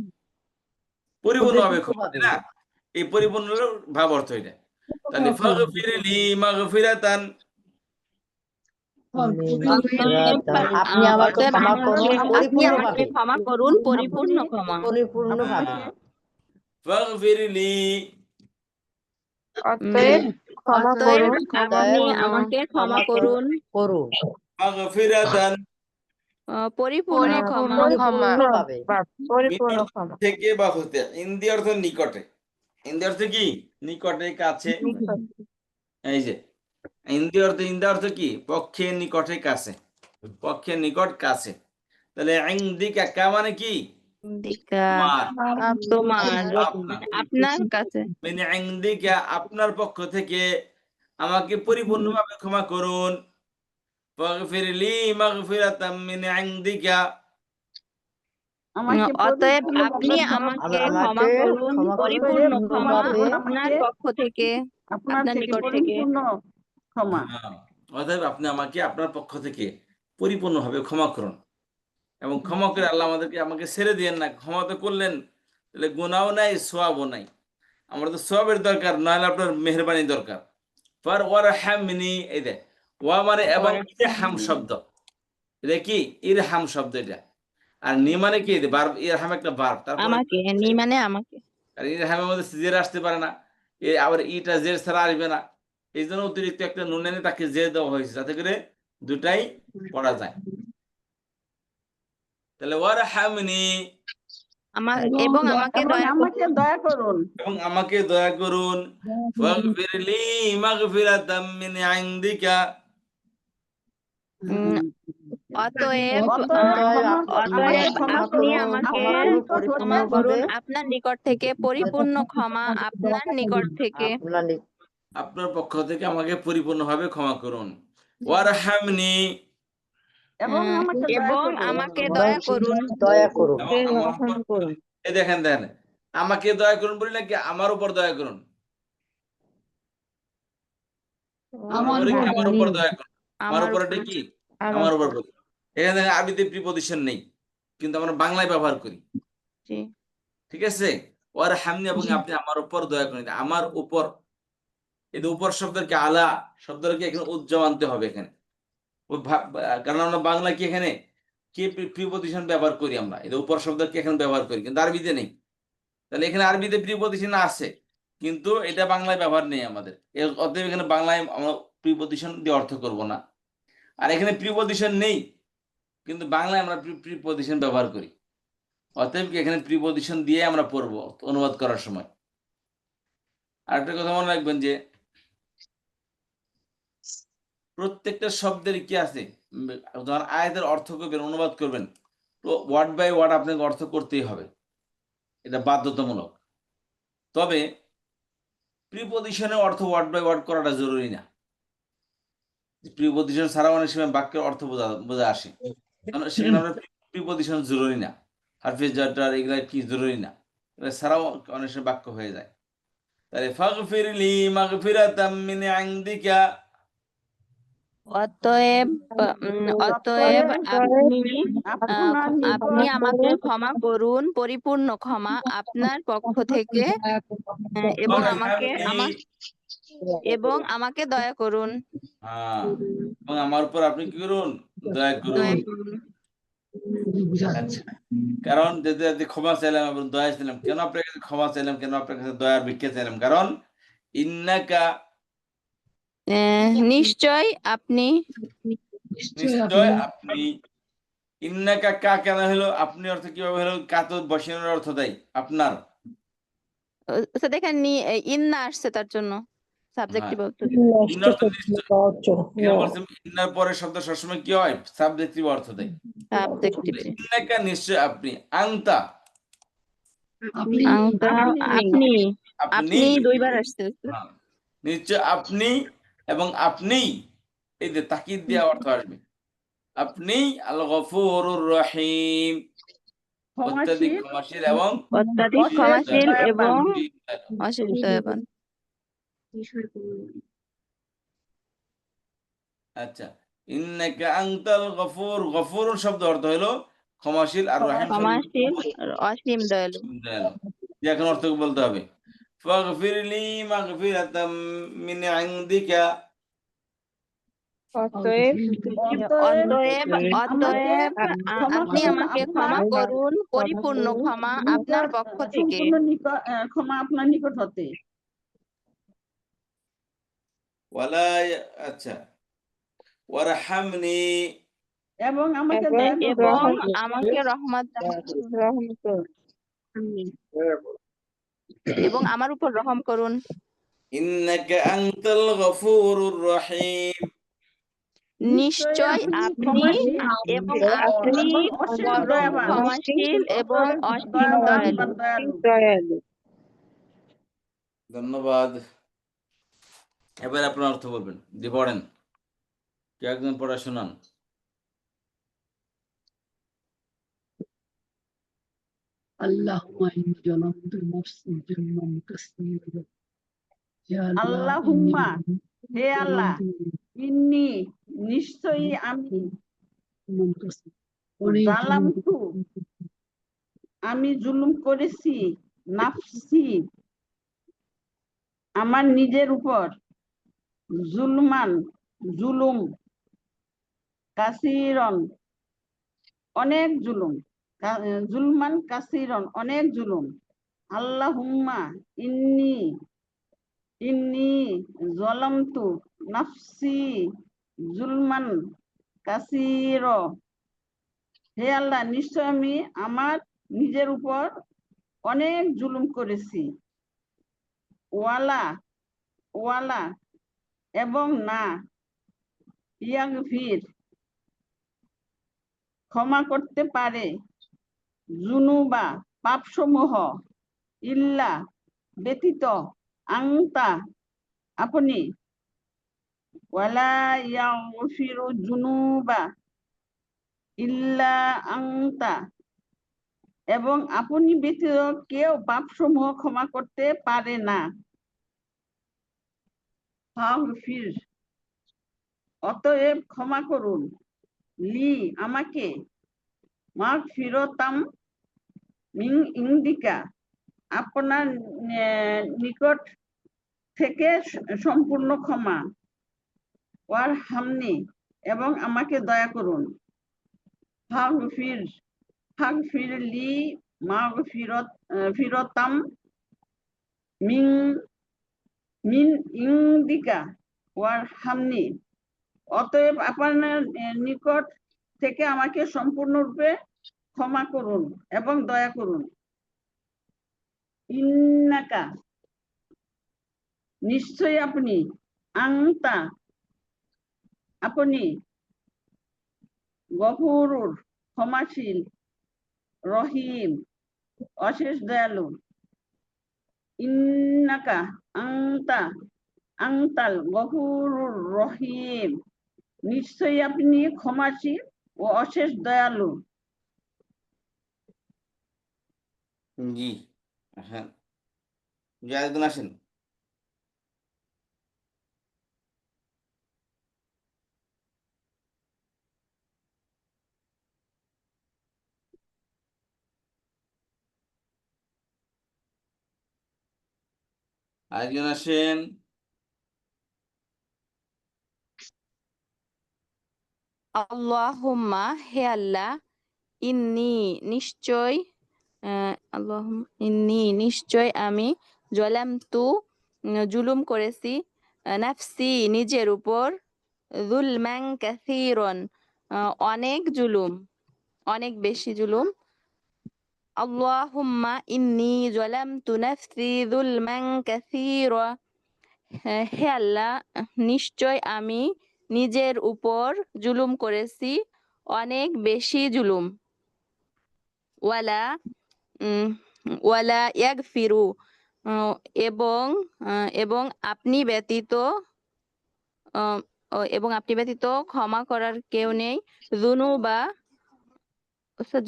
পরিপূর্ণভাবে ক্ষমা, তাই না? এই পরিপূর্ণ ভাব অর্থ এটা। তাহলে ফাগফিরলি মাগফিরাতান, আপনি আমাকে ক্ষমা করুন আপনি আমাকে পরিপূর্ণভাবে। ক্ষমা করুন পরিপূর্ণ ক্ষমা। পরিপূর্ণভাবে। ফাগফিরলি, অতএব ক্ষমা অতএব করুন আপনি আমাকে ক্ষমা করুন করুন মাগফিরাতান, পরিপূর্ণ ক্ষমা। পরিপূর্ণ ক্ষমা। পরিপূর্ণভাবে। পরিপূর্ণ মিন ক্ষমা। থেকে বা হতে, ইন্দি অর্থ নিকটে, ইন্দি অর্থ কি? নিকটে, কাছে। এই যে ইন্দি অর্থ কি? পক্ষে, নিকটে, কাছে। পক্ষে, নিকট, কাছে। তাহলে ইন্দিকা কা মানে কি? দিকা আমার, তোমার, আপনার। আপনার কাছে। মিন ইন্দিকা আপনার পক্ষ থেকে আমাকে পরিপূর্ণভাবে ক্ষমা করুন। ফাগফির লি মাগফিরাতাম মিন ইন্দিকা। আমাকে অতএব পরিপূর্ণভাবে আপনি ক্ষমা আমাকে করুন। ক্ষমা করুন ক্ষমা করুন পরিপূর্ণ ক্ষমা পূর্ণভাবে আপনার আমাকে পক্ষ থেকে, আপনার আপনার থেকে নিকট থেকে। পরিপূর্ণ ক্ষমা। হ্যাঁ, অতএব আপনি আমাকে আপনার পক্ষ থেকে পরিপূর্ণভাবে ক্ষমা করুন। এবং ক্ষমা করে আল্লাহ আমাকে ছেড়ে দিয়েন না। ক্ষমা তো করলেন, তাহলে গুনাহও নাই, সওয়াবও নাই। আমরা তো সওয়াবের দরকার, নাহলে আপনার মেহেরবানি দরকার। ফার ওয়ারহামনি, এই দে ওয়া মানে এবং ইরহাম শব্দ, এটা কি? ইরহাম শব্দ এটা। আর নি মানে কি? ভার্ব, ইরহাম একটা ভার্ব। তারপরে আমাকে, নি মানে আমাকে। আর ইরহামের মধ্যে জের আসতে পারে না, আবার ইটা জের ছাড়া আসবে না। এই জন্য অতিরিক্ত একটা নুন এনে তাকে জের দেওয়া হয়েছে, যাতে করে দুটাই পড়া যায়। তাহলে ওয়ারহামনি, এবং আমাকে এবং দয়া আমাকে দয়া করুন। এবং আমাকে দয়া করুন। ফাগফির লি মাগফিরাতাম মিন ইনদিকা। উম, অতএব অতএব আমাকে ক্ষমা আপনি করুন, আমাকে আপনার নিকট ক্ষমা হতে করুন আপনার নিকট থেকে, পরিপূর্ণ ক্ষমা আপনার নিকট থেকে। আপনার আপনার পক্ষ থেকে আমাকে পরিপূর্ণভাবে ক্ষমা করুন। ওয়ারহামনি, এবং আমাকে দয়া এবং করুন। আমাকে দয়া করুন। দয়া করুন। এবং আমার উপর, এই দেখেন দেখেন, আমাকে দয়া করুন বলি নাকি আমার উপর দয়া করুন? আমার উপর দয়া করুন। আমার আমার উপর উপর। এটা কি? আমার উপর বলি। এখানে দেখেন আরবিতে প্রিপজিশন নেই, কিন্তু আমরা বাংলায় ব্যবহার করি। জি। ঠিক আছে? ওয়ারহামনি, এবং আপনি আমার উপর দয়া করুন। আমার উপর, এই যে উপর শব্দকে আলা শব্দকে এখানে উজ্জ্বল আনতে হবে এখানে। কারণ আমরা বাংলা কি এখানে কি প্রিপজিশন ব্যবহার করি, আমরা এই যে উপর শব্দকে এখানে ব্যবহার করি, কিন্তু আরবিতে নেই। তাহলে এখানে আরবিতে প্রিপজিশন আছে, কিন্তু এটা বাংলায় ব্যবহার নেই আমাদের। অতএব এখানে বাংলায় আমরা প্রিপজিশন দিয়ে অর্থ করব না। আর এখানে প্রিপজিশন নেই, কিন্তু বাংলায় আমরা প্রিপজিশন ব্যবহার করি। অতএব এখানে প্রিপজিশন দিয়ে আমরা পড়বো অনুবাদ করার সময়। আরেকটা কথা মনে রাখবেন যে প্রত্যেকটা শব্দের কি আছে, যখন আয়াতের অর্থ করবেন, অনুবাদ করবেন, তো ওয়ার্ড বাই ওয়ার্ড আপনাকে অর্থ করতেই হবে, এটা বাধ্যতামূলক। তবে প্রিপজিশনের অর্থ ওয়ার্ড বাই ওয়ার্ড করাটা জরুরি না। প্রিপজিশন ছাড়া অনেক সময় বাক্যের অর্থ বোঝা আসে, কারণ সেখানে আমরা প্রিপজিশন জরুরি না, হারফিজ জার এগুলা কি জরুরি না, এটা ছাড়াও অনেক সময় বাক্য হয়ে যায়। তাহলে ফাগফির লি মাগফিরাতাম মিন ইনদিকা, অতএব অতএব আপনি আমাকে ক্ষমা করুন পরিপূর্ণ ক্ষমা আপনার পক্ষ থেকে, এবং আমাকে দয়া করুন। হ্যাঁ, এবং আমার উপর আপনি কি করুন? দয়া করুন। দয়া করুন। আচ্ছা, কারণ যদি ক্ষমা চাইলাম এবং দয়া চাইলাম, কেন আপনার কাছে ক্ষমা চাইলাম, কেন আপনার কাছে দয়ার ভিক্ষা চাইলাম? কারণ ইন্নাকা, নিশ্চয় আপনি, নিশ্চয় আপনি। ইন্নাকা কা কেন হলো? আপনি অর্থ কিভাবে হলো? কা তো বসানোর অর্থ দেয় আপনার। দেখেন ইন্না আসছে তার জন্য সাবজেক্টিভ হ্যাঁ, অর্থ। ইন্ন অর্থ নিশ্চয়। এখানে বলছেন ইন্নার পরে শব্দ সবসময় কি হয়? সাবজেক্টিভ অর্থ দেয়। সাবজেক্টিভ। ইন্নাকা নিশ্চয় আপনি, আনতা আপনি আপনি, দুইবার আসছে। হ্যাঁ, নিশ্চয় আপনি এবং আপনি, এই যে তাকিদ দেওয়া অর্থ আসবে। আপনি আল গফুরুর রহিম, অত্যাধিক ক্ষমাশীল এবং অত্যাধিক ক্ষমাশীল এবং দয়ালু। অসীম দয়াবান। আচ্ছা, ইন্নাকা আনতাল গফুর, গফুর শব্দ অর্থ হলো ক্ষমাশীল, আর রহিম শব্দ ক্ষমাশীল, অসীম দয়ালু। দয়ালু। এখন অর্থ বলতে হবে। ফাগফিরলি মাগফিরাতাম মিন ইনদিকা, অতএব আপনি আমাকে ক্ষমা করুন পরিপূর্ণ ক্ষমা আপনার পক্ষ থেকে। ক্ষমা আপনার নিকট হতে। ওয়ালা, আচ্ছা, ওয়ারহামনি, এবং আমাকে রহমত এবং আমার উপর রহম করুন। ইন্নাকা আনতাল গফুরুর রহিম। নিশ্চয় আপনি এবং আপনি এবং অশেষ পরম দয়াবান ক্ষমাশীল এবং অসীম দয়াবান দয়ালু। বা দয়ালু। দয়ালু। ধন্যবাদ। এবার আপনার অর্থ বলবেন, দি পড়েন, কে একজন পড়া শোনান। اللهم إني ظلمت نفسي ظلما كثيرا يا الله আল্লাহুম্মা, إني হে আল্লাহ, ظلمت ইন্নি, নিশ্চয়ই আমি, ظلما كثيرا অনেক জালামতু, আমি জুলুম করেছি, নাফসি, আমার নিজের উপর, জুলমান, জুলুম, কাসিরন, অনেক জুলুম, জুলমান কাসিরন, অনেক জুলুম। আল্লাহুম্মা ইন্নি, ইন্নি জলামতু নাফসি জুলমান কাসির, হে আল্লাহ, নিশ্চয় আমি আমার নিজের উপর অনেক জুলুম করেছি। ওয়ালা, ওয়ালা, এবং না, ইয়াগফির, ক্ষমা করতে পারে, জুনুবা, পাপসমূহ, ইল্লা, ব্যতীত, আংতা, আপনি, ওয়ালা ইয়াগফিরু জুনুবা ইল্লা আংতা, এবং আপনি ব্যতীত কেউ পাপসমূহ ক্ষমা করতে পারে না। ফাগফির, অতএব ক্ষমা করুন, লি, আমাকে, মাগফিরাতাম মিন ইনদিকা, আপনার নিকট থেকে সম্পূর্ণ ক্ষমা, ওয়ারহামনি, এবং আমাকে দয়া করুন। ফাগফির, ফাগফির লি মাগফিরাতাম মিন মিন ইনদিকা ওয়ারহামনি, অতএব আপনার নিকট থেকে আমাকে সম্পূর্ণরূপে ক্ষমা করুন এবং দয়া করুন। ইন্নাকা, নিশ্চয়ই আপনি, আংতা, আপনি, গফুরুর, ক্ষমাশীল, রহিম, অশেষ দয়ালু। ইন্নাকা আংতা, আংতাল গফুরুর রহিম, নিশ্চয়ই আপনি ক্ষমাশীল ও অশেষ দয়ালু। জি, হ্যাঁ, জি, আরেকজন আসেন। আরেকজন আসেন। আল্লাহুম্মা, হে আল্লাহ, ইন্নি, নিশ্চয়, আল্লাহুম্মা ইন্নি, নিশ্চয় আমি, জলামতু, জুলুম করেছি, নাফসি, নিজের উপর, যুলমান কাসীরন, অনেক জুলুম, অনেক বেশি জুলুম। আল্লাহুম্মা ইন্নি জলামতু নাফসি যুলমান কাসীরা, হে আল্লাহ, নিশ্চয় আমি নিজের উপর জুলুম করেছি, অনেক বেশি জুলুম। ওয়ালা, ওয়ালা ইয়াগফিরু, এবং এবং আপনি ব্যতীত, এবং আপনি ব্যতীত ক্ষমা করার কেউ নেই। জুনুবা,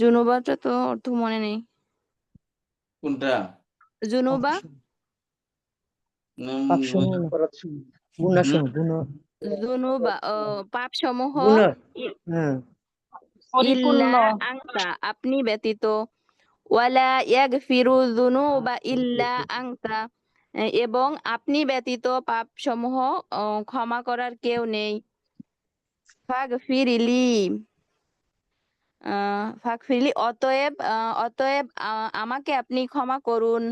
জুনুবাটা তো অর্থ মনে নেই। কোনটা? জুনুবা, পাপসমূহ না, গুনাসমূহ, জুনুবা, পাপ সমূহ, গুনাহ, হ্যাঁ, ইল্লা আংতা, আপনি ব্যতীত, ওয়ালা ইয়াগফিরু যুনুবা ইল্লা আংতা, এবং আপনি ব্যতীত পাপ সমূহ ক্ষমা করার কেউ নেই। ফাগফিরলি, ফাগফিরলি, অতএব, অতএব আমাকে আপনি ক্ষমা করুন।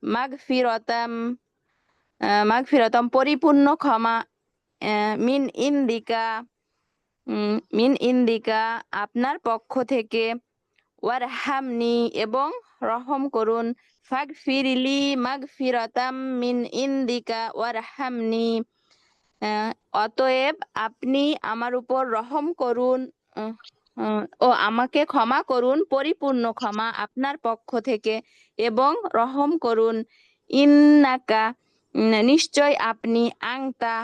মাগফিরাতাম, মাগফিরাতাম, পরিপূর্ণ ক্ষমা, মিন ইনদিকা, মিন ইনদিকা, আপনার পক্ষ থেকে, ওয়ারহামনি, এবং রহম করুন, ফাগফিরলি মাগফিরাতাম মিন ইন্দিকা ওয়ারহামনি। অতএব আপনি আমার উপর রহম করুন, ও আমাকে ক্ষমা করুন, পরিপূর্ণ ক্ষমা আপনার পক্ষ থেকে, এবং রহম করুন। ইন্নাকা, নিশ্চয় আপনি, আংতা,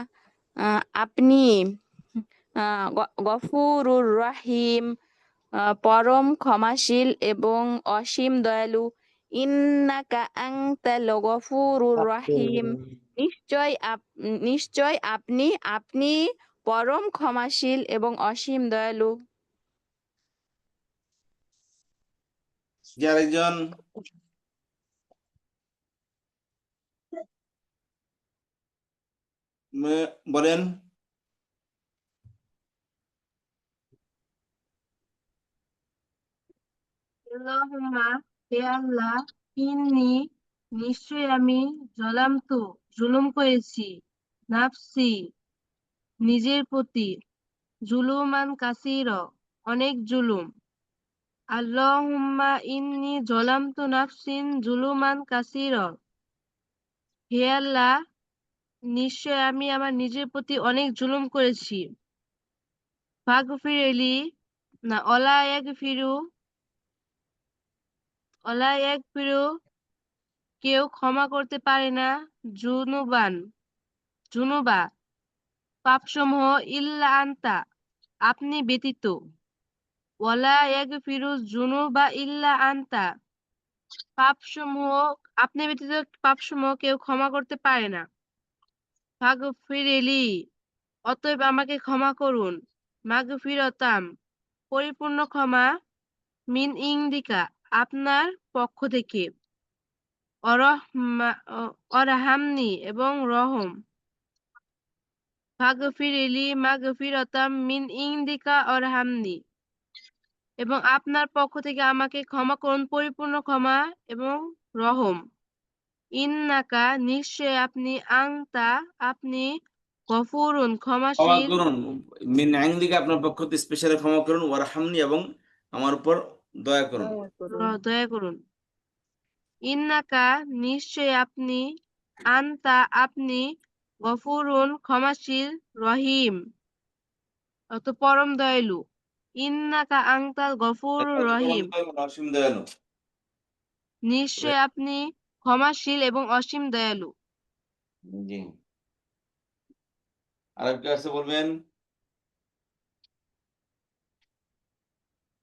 আপনি, গফুরুর রহিম, পরম ক্ষমাশীল এবং অসীম দয়ালু। ইন্নাকা আনতাল গফুরুর রহিম, নিশ্চয় আপনি, আপনি পরম ক্ষমাশীল এবং অসীম দয়ালু। কি আরেকজন? বলেন। আল্লাহুম্মা, হে আল্লাহ, ইন্নি, নিশ্চয় আমি, জুলুম করেছি, নাফসি, নিজের প্রতি, জুলুমান কাসীর, অনেক জুলুম। আল্লাহুম্মা ইন্নি জলামতু নাফসিন জুলুমান কাসীর, হে আল্লাহ, নিশ্চয় আমি আমার নিজের প্রতি অনেক জুলুম করেছি। ফাগফিরলি, না, অলা ইয়াগফিরু, কেউ ক্ষমা করতে পারে না, জুনুবা, পাপসমূহ, ইল্লা আনতা, আপনি ব্যতীত। ওয়ালা ইয়াগফিরু জুনুবা ইল্লা আনতা, পাপসমূহ, আপনি ব্যতীত পাপসমূহ কেউ ক্ষমা করতে পারে না। ফাগফিরলি, অতএব আমাকে ক্ষমা করুন। মাগফিরাতাম, পরিপূর্ণ ক্ষমা, মিন ইন্দিকা, আপনার পক্ষ থেকে, অরহামনি, এবং রহম। ফাগফিরলি মাগফিরাতাম মিন ইন্দিকা অরহামনি, এবং আপনার পক্ষ থেকে আমাকে ক্ষমা করুন, পরিপূর্ণ ক্ষমা এবং রহম। ইন্নাকা, নিশ্চয় আপনি, আনতা, আপনি, গফুরুন, ক্ষমা ক্ষমাশীল, করুন, মিন ইনদিকা, আপনার পক্ষ থেকে স্পেশালি ক্ষমা করুন, ওয়ারহামনি, এবং আমার উপর দয়া করুন। দয়া করুন। ইন্নাকা, নিশ্চয় আপনি, আনতা, আপনি, গফুরুন, ক্ষমাশীল, রহিম, অত পরম দয়ালু। ইন্নাকা আনতাল গফুরুর রহিম, অসীম দয়ালু। নিশ্চয় আপনি ক্ষমাশীল এবং অসীম দয়ালু। জি, আরেকটা আছে, বলবেন।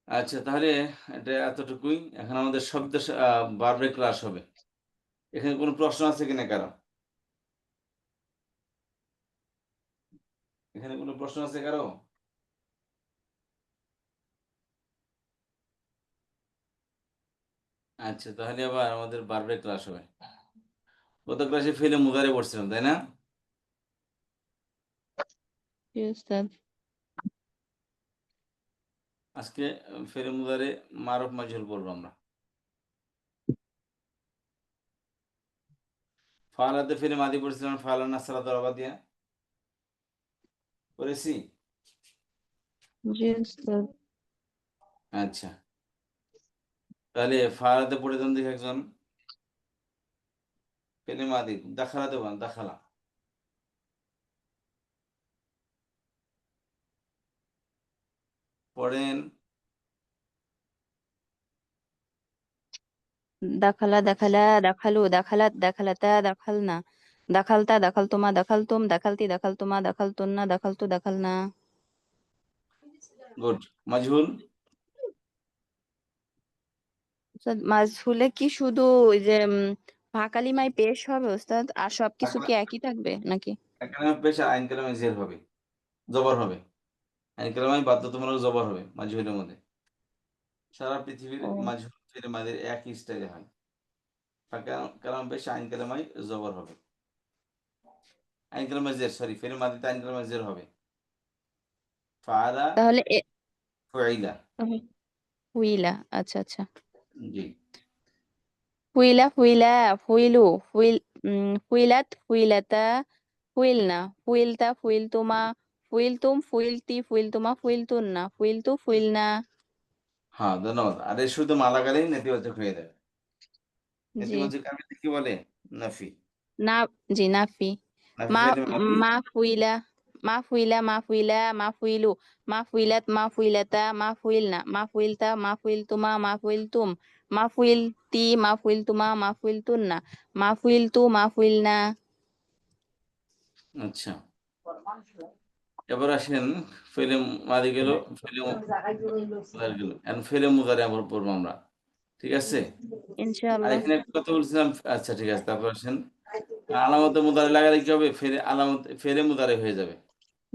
আচ্ছা, তাহলে এটা এতটুকুই। এখন আমাদের শব্দ বারবার ক্লাস হবে। এখানে কোনো প্রশ্ন আছে কিনা কারো? এখানে কোনো প্রশ্ন আছে কারো? আচ্ছা, তাহলে আবার আমাদের বারবার ক্লাস হবে। গত ক্লাসে ফেলে মুদারে পড়ছিলাম, তাই না? জি উস্তাদ। আজকে ফেলে মুদারে মারুফ মাজহুল পড়বো আমরা। ফালাতে ফেলে মাদি পড়ছিলাম, ফালানা সালাত আবাদিয়া পড়েছি। জি উস্তাদ। আচ্ছা, তাহলে ফালাতে পড়ে দেন দেখি একজন। ফেলে মাদি দাখালা দেবান, দাখালা পড়েন। দাখালা, দাখালা, দাখালু, দাখালাত, দাখালাতা, দাখালনা, দাখালতা, দাখালতুমা, দাখালতুম, দাখালতি, দাখালতুমা, দাখালতুন্না, দাখালতু, দাখালনা। গুড। মাজহুল? উস্তাদ, মাজহুলে কি শুধু ওই যে ফা কালিমায় পেশ হবে উস্তাদ, আর সবকিছু কি একই থাকবে নাকি? এখানে পেশ আর আইন কালামে জের হবে, জবর হবে। আইন কালামে বাধ্যতামূলক জবর হবে মাজহুলের মধ্যে। সারা পৃথিবীর ও, মাজহুল ফিরে মাদের একই স্টাইলে হয়। কালাম পেশ আইন কালামায় জবর হবে। আইন কালামে জের, সরি, ফিরে মাদিতে আইন কালামে জের হবে। ফাআলা, তাহলে ফুইলা। হুইলা, আচ্ছা আচ্ছা। জি, হুইলা, হুইলা, হুইলু, হুইলাত, হুইলাতা, হুইলনা, হুইলতা, হুইলতুমা, হুইলতুম, হুইলতি, হুইলতুমা, হুইলতুন্না, হুইলতু, হুইলনা। হ্যাঁ, ধন্যবাদ। আর এর শুধু মালাগালেই নেতিবাচক হয়ে যাবে। জি নেতিবাচক আরবিতে কি বলে? নাফি। না জি নাফি নাফি মা ফেলে মাদি। মাফুইলা মাফুইলা মাফুইলা মাফুইলু মাফুইলাত মাফুইলাতা মাফুইলনা মাফুইলতা মাফুইলতুমা মাফুইলতুম মাফুইলতি মাফুইলতুমা মাফুইলতুন্না মাফুইলতু মাফুইলনা। আচ্ছা, এবার আসেন ফেলে মাদি গেল, ফেলে মুদারি গেল, এখন ফেলে মুদারি আবার পড়বো আমরা, ঠিক আছে? আর ইনশাআল্লাহ। এখানে একটা কথা বলছিলাম, আচ্ছা ঠিক আছে, তারপর আসেন আলামতে মুদারি লাগালে কি হবে? ফেলে আলামত ফেলে মুদারি হয়ে যাবে,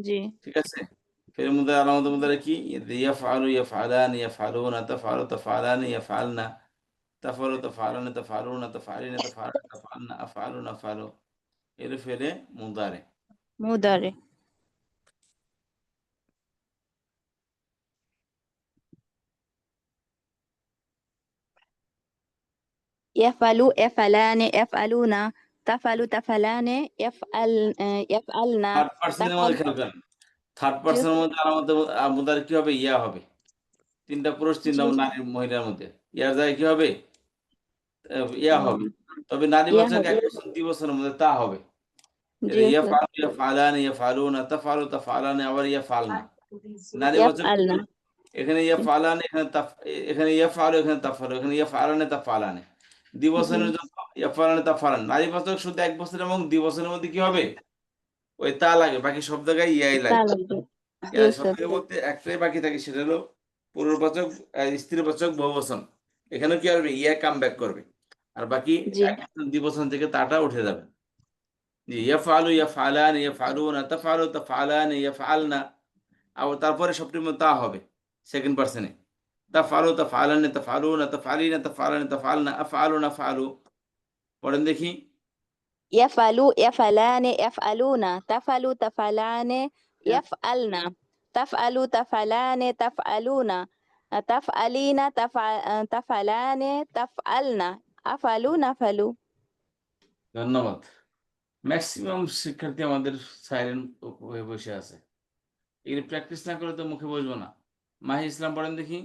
জি ঠিক আছে? ফেলে মুদারি আলামতে মুদারি কি? ইয়াফআলু ইয়াফআলান ইয়াফআলুনা তাফআলু তাফআলান ইয়াফআলনা তাফআলু তাফআলান তাফআলুনা তাফআলিনা তাফআলু তাফআলনা আফআলু নাফআলু, এর ফেলে মুদারি। মুদারে ইয়াফআলু ইয়াফআলানে ইয়াফআলুনা তাফআলু তাফআলানে ইয়াফআলনা থার্ড পার্সনের মধ্যে খেয়াল করেন, থার্ড পার্সনের মধ্যে আলামতে মুদারি কি হবে? ইয়া হবে। তিনটা পুরুষ তিনটা জি নারী মহিলার মধ্যে ইয়ার জায়গায় কি হবে? ইয়া হবে। তবে নারী ইয়া বাচক হবে এক বছর 2 বছরের মধ্যে তা হবে। জি ইয়া উস্তাদ ফালু ইয়া ফালানি ইয়া ফালুনা তাফালু তাফালানি আবার ইয়া ফালনা। নারী বাচক ইয়াফআলনা এখানে ইয়া ফালানি, এখানে এখানে ইয়া ফালু, এখানে তাফালু, এখানে ইয়া ফালানি তাফালানি। 2 জি বছরের জন্য ইয়া ফালানি তাফালানি। নারী বাচক শুধু 1 বছর এবং 2 বছরের মধ্যে কি হবে? ওই তা লাগে, বাকি সব জায়গায় ইয়াই তা লাগে। লাগবে জি ইয়ার সব উস্তাদ জায়গায় বলতে একটাই বাকি থাকে, সেটা হলো পুরুষবাচক স্ত্রীবাচক বহুবচন। এখানে কি হবে? ইয়া কাম ব্যাক করবে, আর বাকি জি 1 বছর 2 বছর থেকে তাটা উঠে যাবে। জি, ইয়াফআলু ইয়াফআলানি ইয়াফআলুনা তাফআলু তাফআলানি ইয়াফআলনা, আর তারপরে সবটির মধ্যে তা হবে সেকেন্ড পার্সনে। তাফআলু তাফআলানি তাফআলুনা তাফআলিনা তাফআলানি তাফআলনা আফআলু নাফআলু। পড়েন দেখি। يفعلوا يفعلان يفعلون تفعلوا تفعلان يفعلن تفعلوا تفعلان تفعلون تفعلين تفعلان تفعلن أفعلوا نفعلوا। ধন্যবাদ। ম্যাক্সিমাম শিক্ষার্থী আমাদের সাইলেন্ট হয়ে বসে আছে, এগুলি প্র্যাকটিস না করে তো মুখে বসবো না। মাহি ইসলাম পড়েন দেখি।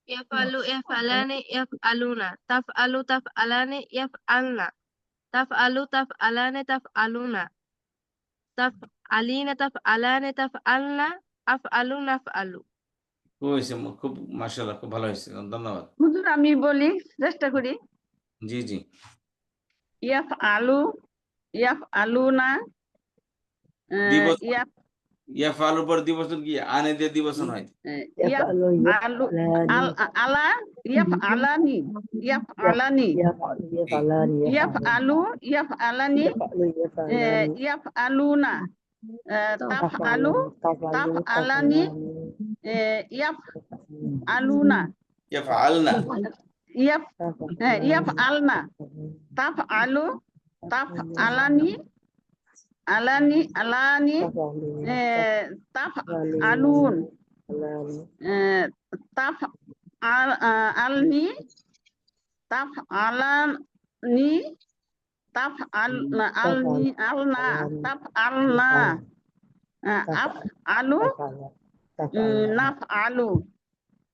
ইয়াফআলু ইয়াফআলানে ইয়াফআলুনা তাফআলু তাফআলানে ইয়াফআলনা তাফআলু তাফআলানে তাফআলুনা তাফআলিনা তাফআলানে তাফআলনা আফআলু নাফআলু। খুব হয়েছে, খুব মাশাআল্লাহ, খুব ভালো হয়েছে, ধন্যবাদ। হুজুর আমি বলি, চেষ্টা করি। জি জি। ইয়াফআলু ইয়াফআলুনা দিবস ইয়াফ ইয়াফআলুর পর দিবসন কি? আনে দিয়ে দিবসন হয়। يفعلوا ইয়াফআলু يفعلان আলা ইয়াফআলানি ইয়াফআলানি يفعلان ইয়াফআলু ইয়াফআলানি يفعلوا يفعلان ইয়াফআলুনা তাফআলু তাফআলানি ইয়াফআলুনা ইয়াফআলনা ইয়াফআলনা তাফআলু তাফআলানি আলানি আলানি তাফআলুন তাফআলনি তাফআলানি তাফআলনি আলনা তাফআলনা আফআলু নাফআলু।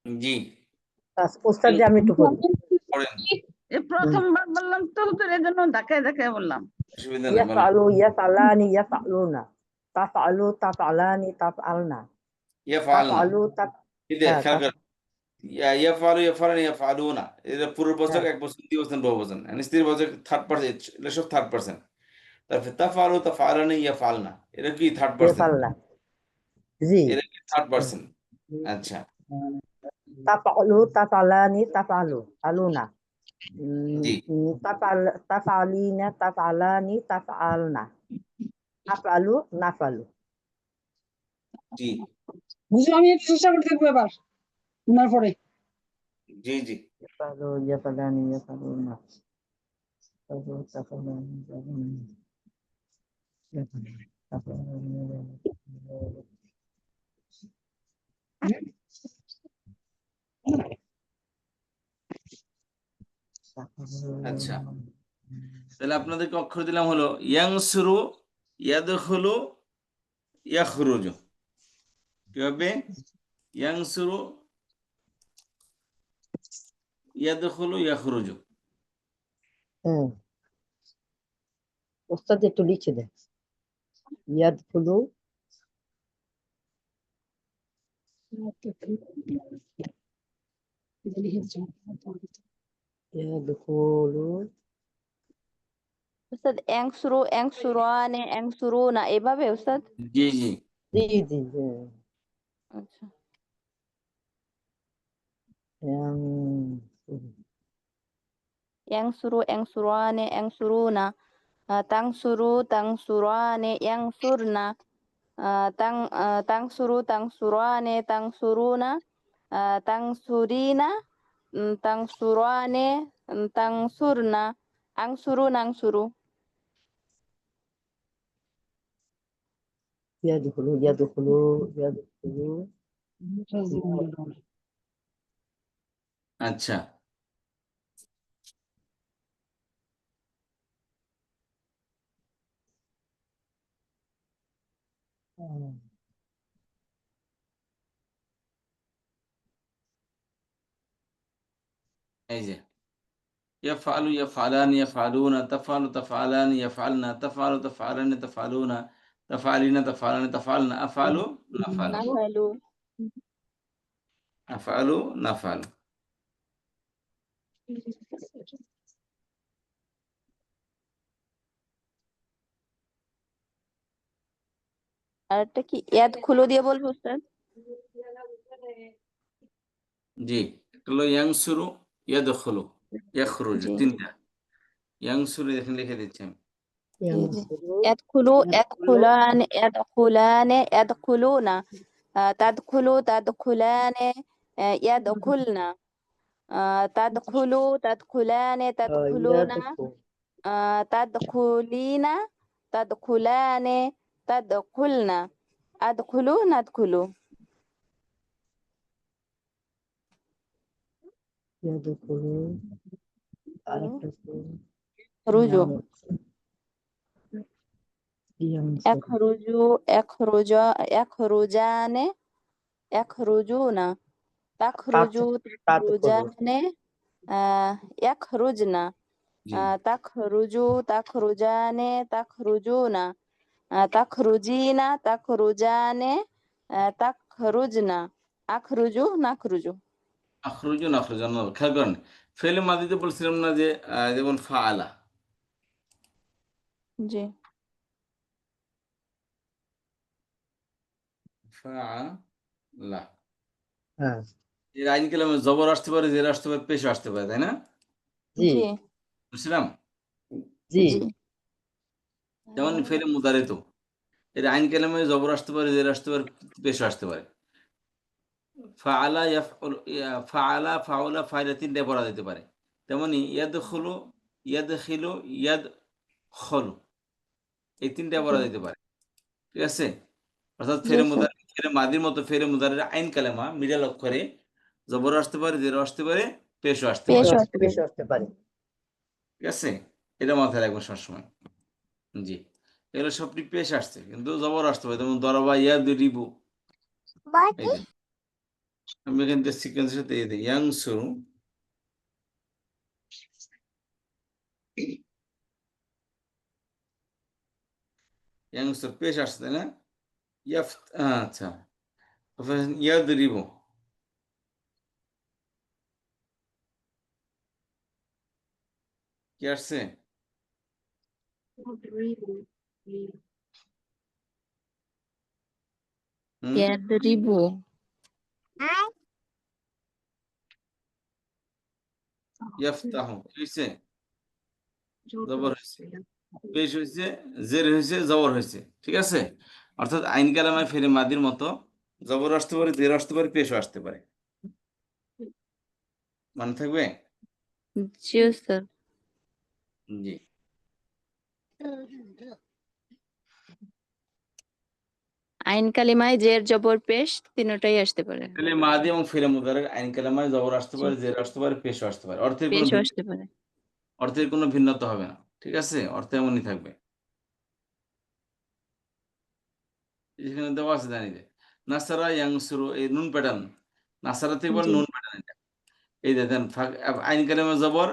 জি উস্তাদ জি আমি একটু পড়ি। পড়েন, প্রথমবার বললাম তো হুজুর, এজন্য ধাক্কায় ধাক্কায় বললাম। অসুবিধা নেই, বলেন। يفعلوا يفعلان يفعلون تفعلوا تفعلان تفعلنا ইয়াফআলনা تفعلوا এটা খেয়াল করেন, ইয়াফআলু ইয়াফআলানি ইয়াফআলুনা, এটা পূর্ববাচক এক বছর 2 বছর বহুবচন, মানে স্ত্রীবাচক থার্ড পারসন, এটা সব থার্ড পারসন। তারপর তাফআলু তাফআলানি ইয়াফআলনা, এটা কি থার্ড পারসন? يفعلنا জি এটা কি থার্ড পারসন? আচ্ছা تفعلوا تفعلان تفعلوا علونا জি تفعلين تفعلان تفعلنا أفعلوا نفعلوا জি বুঝলাম, আমি একটু চেষ্টা করতে থাকবো এবার শোনার পরে। জি জি। يفعلوا يفعلان يفعلون تفعلوا تفعلان আচ্ছা, তাহলে আপনাদেরকে অক্ষর দিলাম হলো ইয়ানসুরু, ইয়াদখুলু, ইয়াখরুজু। কি হবে? ইয়ানসুরু, ইয়াদখুলু, ইয়াখরুজু। হ্যাঁ ওস্তাদ একটু লিখে দেন ইয়াদখুলু ইয়াদখুলু উস্তাদ এংসুরু এংসুরানে এংসুরুনা এভাবে উস্তাদ? জি জি জি জি হ্যাঁ আচ্ছা এংসুরু এংসুরানে এংসুরুনা তাংসুরু তাংসুরানে এংসুরনা তাংসুরু তাংসুরানে তাংসুরুনা তাংসুরিনা তাংসুরানে তাংসুরনা আংসুরু নাংসুরু ইয়াদখুলু ইয়াদখুলু ইয়াদখুলু আচ্ছা এই যে يفعل يفعلان يفعلون تفعل تفعلان يفعلن تفعل تفعلان تفعلون تفعلين تفعلان تفعلن أفعل نفعل নাফালু أفعل نفعل আরেকটা কি ইয়াদখুলু দিয়ে বলবো উস্তাদ? জি হলো ইয়াংসুরু ইয়াদখুলু ইয়াখরুজু জি তিনটা ইয়াংসুরু এখানে লিখে দিচ্ছি আমি ইয়ানসুরু يدخلوا ইয়াদখুলু يدخلان يدخلان يدخلون تدخلوا تدخلان يدخلن تدخلوا تدخلان تدخلون ইয়াদখুলু تدخلين تدخلان تدخلن أدخلوا ندخلوا ইয়াদখুলু আরেকটা خرجوا ইয়ানসুরু يخرجوا يخرجان يخرجون تخرجوا تخرجان يخرجن জি تخرجوا تخرجان تخرجون تخرجين تخرجان تخرجن أخرجوا نخرجوا আখরুজু নাখরুজু খেয়াল করেন ফেলে মাদিতে বলছিলাম না যে যেমন ফাআলা জি ফাআলা হ্যাঁ এর আইন কালামে জবর আসতে পারে জের আসতে পারে পেশ আসতে পারে তাই না জি জি বুঝছিলাম জি জি যেমন ফেলে মুদারিত এর আইন কালামে জবর আসতে পারে জের আসতে পারে পেশ আসতে পারে ফাআলা ইয়াফউলু ফাআলা ফাউলা ফাইলা তিনটা পড়া যেতে পারে তেমনি ইয়াদখুলু ইয়াদখিলু ইয়াদখুলু এই তিনটা পড়া যেতে পারে ঠিক আছে অর্থাৎ জি ফেরে স্যার মুদারি ফেরে মাদির মতো ফেরে মুদারির আইন কালেমা মিডল অক্ষরে জবর আসতে পারে জের আসতে পারে পেশও আসতে পেশ পারে আসতে বেশ পারে আসতে পারে ঠিক আছে এটা মাথায় রাখবেন সবসময় জি এগুলো সবটি পেশ আসছে কিন্তু জবর আসতে পারে যেমন দরবা ইয়াদ রিবু এই যে আমি এখান থেকে সিকোয়েন্সের সাথে এই দিই ইয়াংসুরু ইয়াংসুর পেশ আসছে তাই না ইয়াফ আচ্ছা ইয়াদ রিবু কি আসছে হুম يضربوا ইয়াফতাহু কি হয়েছে জবর হয়েছে পেশ হয়েছে জের হয়েছে জবর হয়েছে ঠিক আছে অর্থাৎ আইন কালামায় ফেরে মাদির মতো জবর আসতে পারে জের আসতে পারে পেশও আসতে পারে মনে থাকবে জি স্যার জি আইন কালিমায় জের জবর পেশ তিনটাই আসতে পারে ফেলে মাদি এবং ফেলে মুদারের আইন কালামায় জবর আসতে জি পারে জের আসতে পারে পেশও আসতে পারে পেশও আসতে পারে অর্থের কোনো ভিন্নতা হবে না ঠিক আছে অর্থ এমনই থাকবে এখানে দেওয়া আছে জানি যে নাসারা ইয়াংসুরু এই নুন প্যাটার্ন নাসারা থেকে বলে জি নুন প্যাটার্ন এটা এই দেখেন আইন কালামে জবর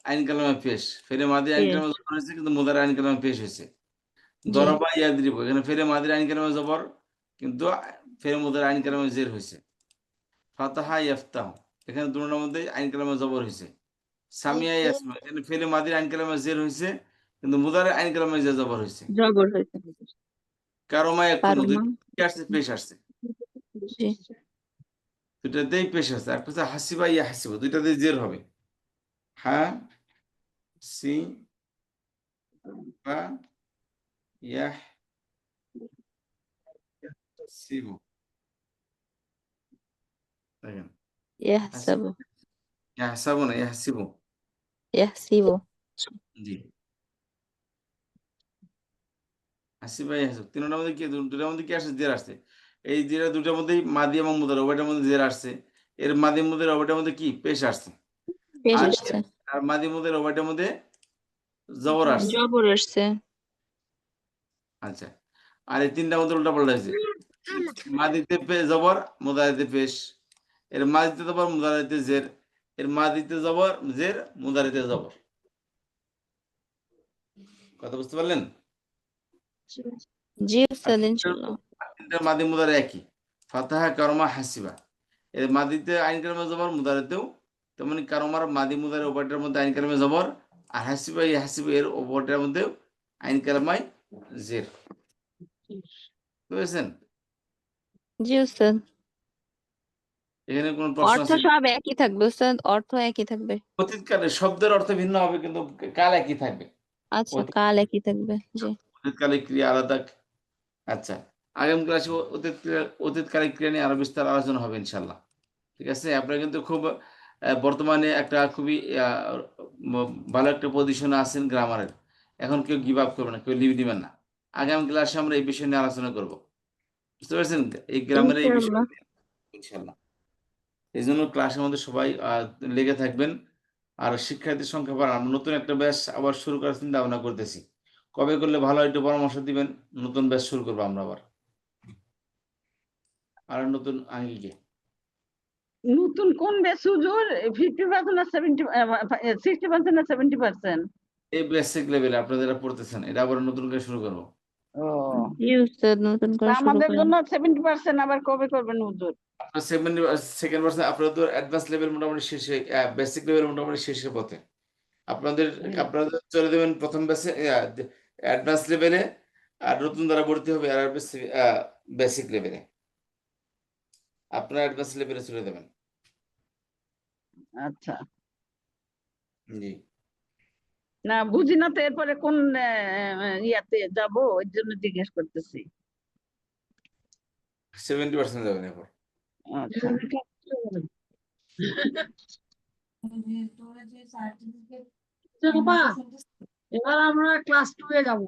আইন কালামে পেশ, ফেরে মাদি আইন পেশ। কালামে জবর হয়েছে কিন্তু মুদারে আইন কালামে পেশ হয়েছে। জি। দরবা ইয়াদরিবু, এখানে ফেরে মাদির আইন কালামে জবর কিন্তু ফেরে মুদারে আইন কালামে জের হয়েছে। ফাতাহা ইয়াফতাহু, এখানে দুটোর মধ্যে আইন কালামে জবর হয়েছে। সামিয়া ইয়াসমা, এখানে ফেরে মাদির আইন কালামে জের হয়েছে কিন্তু মুদারে আইন কালামে জের জবর হয়েছে। জবর হয়েছে। কারমা ইয়াকুনু, কারমা। দুইটা আসছে পেশ আসছে, জি। দুটাতেই পেশ আসছে। আর হচ্ছে হাসিবা ইয়া হাসিবু, দুইটাতেই জের হবে। হ্যাঁ সি বা ইয়াহ সিবু, দেখেন ইয়াহসাবু। ইয়াহসাবু না ইয়াহসিবু। ইয়াহসিবু। জি, হাসিবা ইয়াহসিবু, তিনটার মধ্যে কি, দুটার মধ্যে কি আসছে, জের আসছে। এই জেরা দুটার মধ্যেই মাদি এবং মুদার উভয়টার মধ্যে জের আসছে। এর মাদি মুদার উভয়টার মধ্যে কি পেশ আসছে। পেশ আর আসছে। আর মাদি মুদার উভয়টার মধ্যে জবর আসছে। জবর আসছে। আচ্ছা, আর এই তিনটা মধ্যে উল্টা পাল্টা হয়েছে। মাদিতে জবর, মুদারিতে পেশ। এর মাদিতে জবর, মুদারিতে জের। এর মাদিতে জবর জের, মুদারিতে জবর। কথা বুঝতে পারলেন? জি উস্তাদ, ইনশাআল্লাহ। তিনটার মাদি মুদারে একই, ফাতাহা কারমা হাসিবা। এর মাদিতে আইন কালামে জবর, মুদারিতেও তেমনি কারমার মাদি মুদারে উভয়টার মধ্যে আইন কালামে জবর, আর হাসিবা এই হাসিবা এর উভয়টার মধ্যে আইন কালামায় জের। বুঝেছেন? জি উস্তাদ। এখানে কোনো প্রশ্ন অর্থ আছে? সব একই থাকবে উস্তাদ, অর্থ একই থাকবে। অতীতকালে শব্দের অর্থ ভিন্ন হবে কিন্তু কাল একই থাকবে। আচ্ছা, কাল একই থাকবে। জি। অতীতকালে ক্রিয়া আলাদা। আচ্ছা, আগামী ক্লাসে অতীতকালে ক্রিয়া নিয়ে আরো বিস্তার আলোচনা হবে ইনশাল্লাহ। ঠিক আছে, আপনারা কিন্তু খুব বর্তমানে একটা খুবই ভালো একটা পজিশনে আছেন গ্রামারের। এখন কেউ গিভ আপ করবে না, কেউ লিভ দিবেন না। আগামী ক্লাসে আমরা এই বিষয় নিয়ে আলোচনা করব। বুঝতে পারছেন? এই গ্রামারের এই বিষয় ইনশাআল্লাহ। ইনশাল্লাহ। এই জন্য ক্লাসের মধ্যে সবাই লেগে থাকবেন। আর শিক্ষার্থীর সংখ্যা বাড়ান। আমরা নতুন একটা ব্যাচ আবার শুরু করার চিন্তা ভাবনা করতেছি। কবে করলে ভালো হয় একটু পরামর্শ দিবেন। নতুন ব্যাচ শুরু করবো আমরা আবার, আর নতুন আঙ্গিকে। নতুন কোন ব্যাচ হুজুর? 50% না 60% না 70%? এই বেসিক লেভেলে আপনারা যারা পড়তেছেন এটা আবার নতুন করে শুরু করবো। ও, জি উস্তাদ, নতুন তা করে শুরু আমাদের করেন। জন্য 70% আবার কবে করবেন হুজুর? আপনার সেকেন্ড পার্সেন্ট, আপনারা তো অ্যাডভান্স লেভেল মোটামুটি শেষে, বেসিক লেভেল মোটামুটি শেষের পথে। আপনাদের চলে দেবেন প্রথম ব্যাচে অ্যাডভান্স লেভেলে, আর নতুন যারা ভর্তি হবে আর বেসিক লেভেলে। আপনারা অ্যাডভান্স লেভেলে চলে দেবেন। আচ্ছা, জি, না বুঝি না তো এরপরে কোন ইয়াতে যাব, ওই জন্য জিজ্ঞেস করতেছি। 70% যাবেন এরপর। আচ্ছা, এবার আমরা ক্লাস 2 এ যাবো।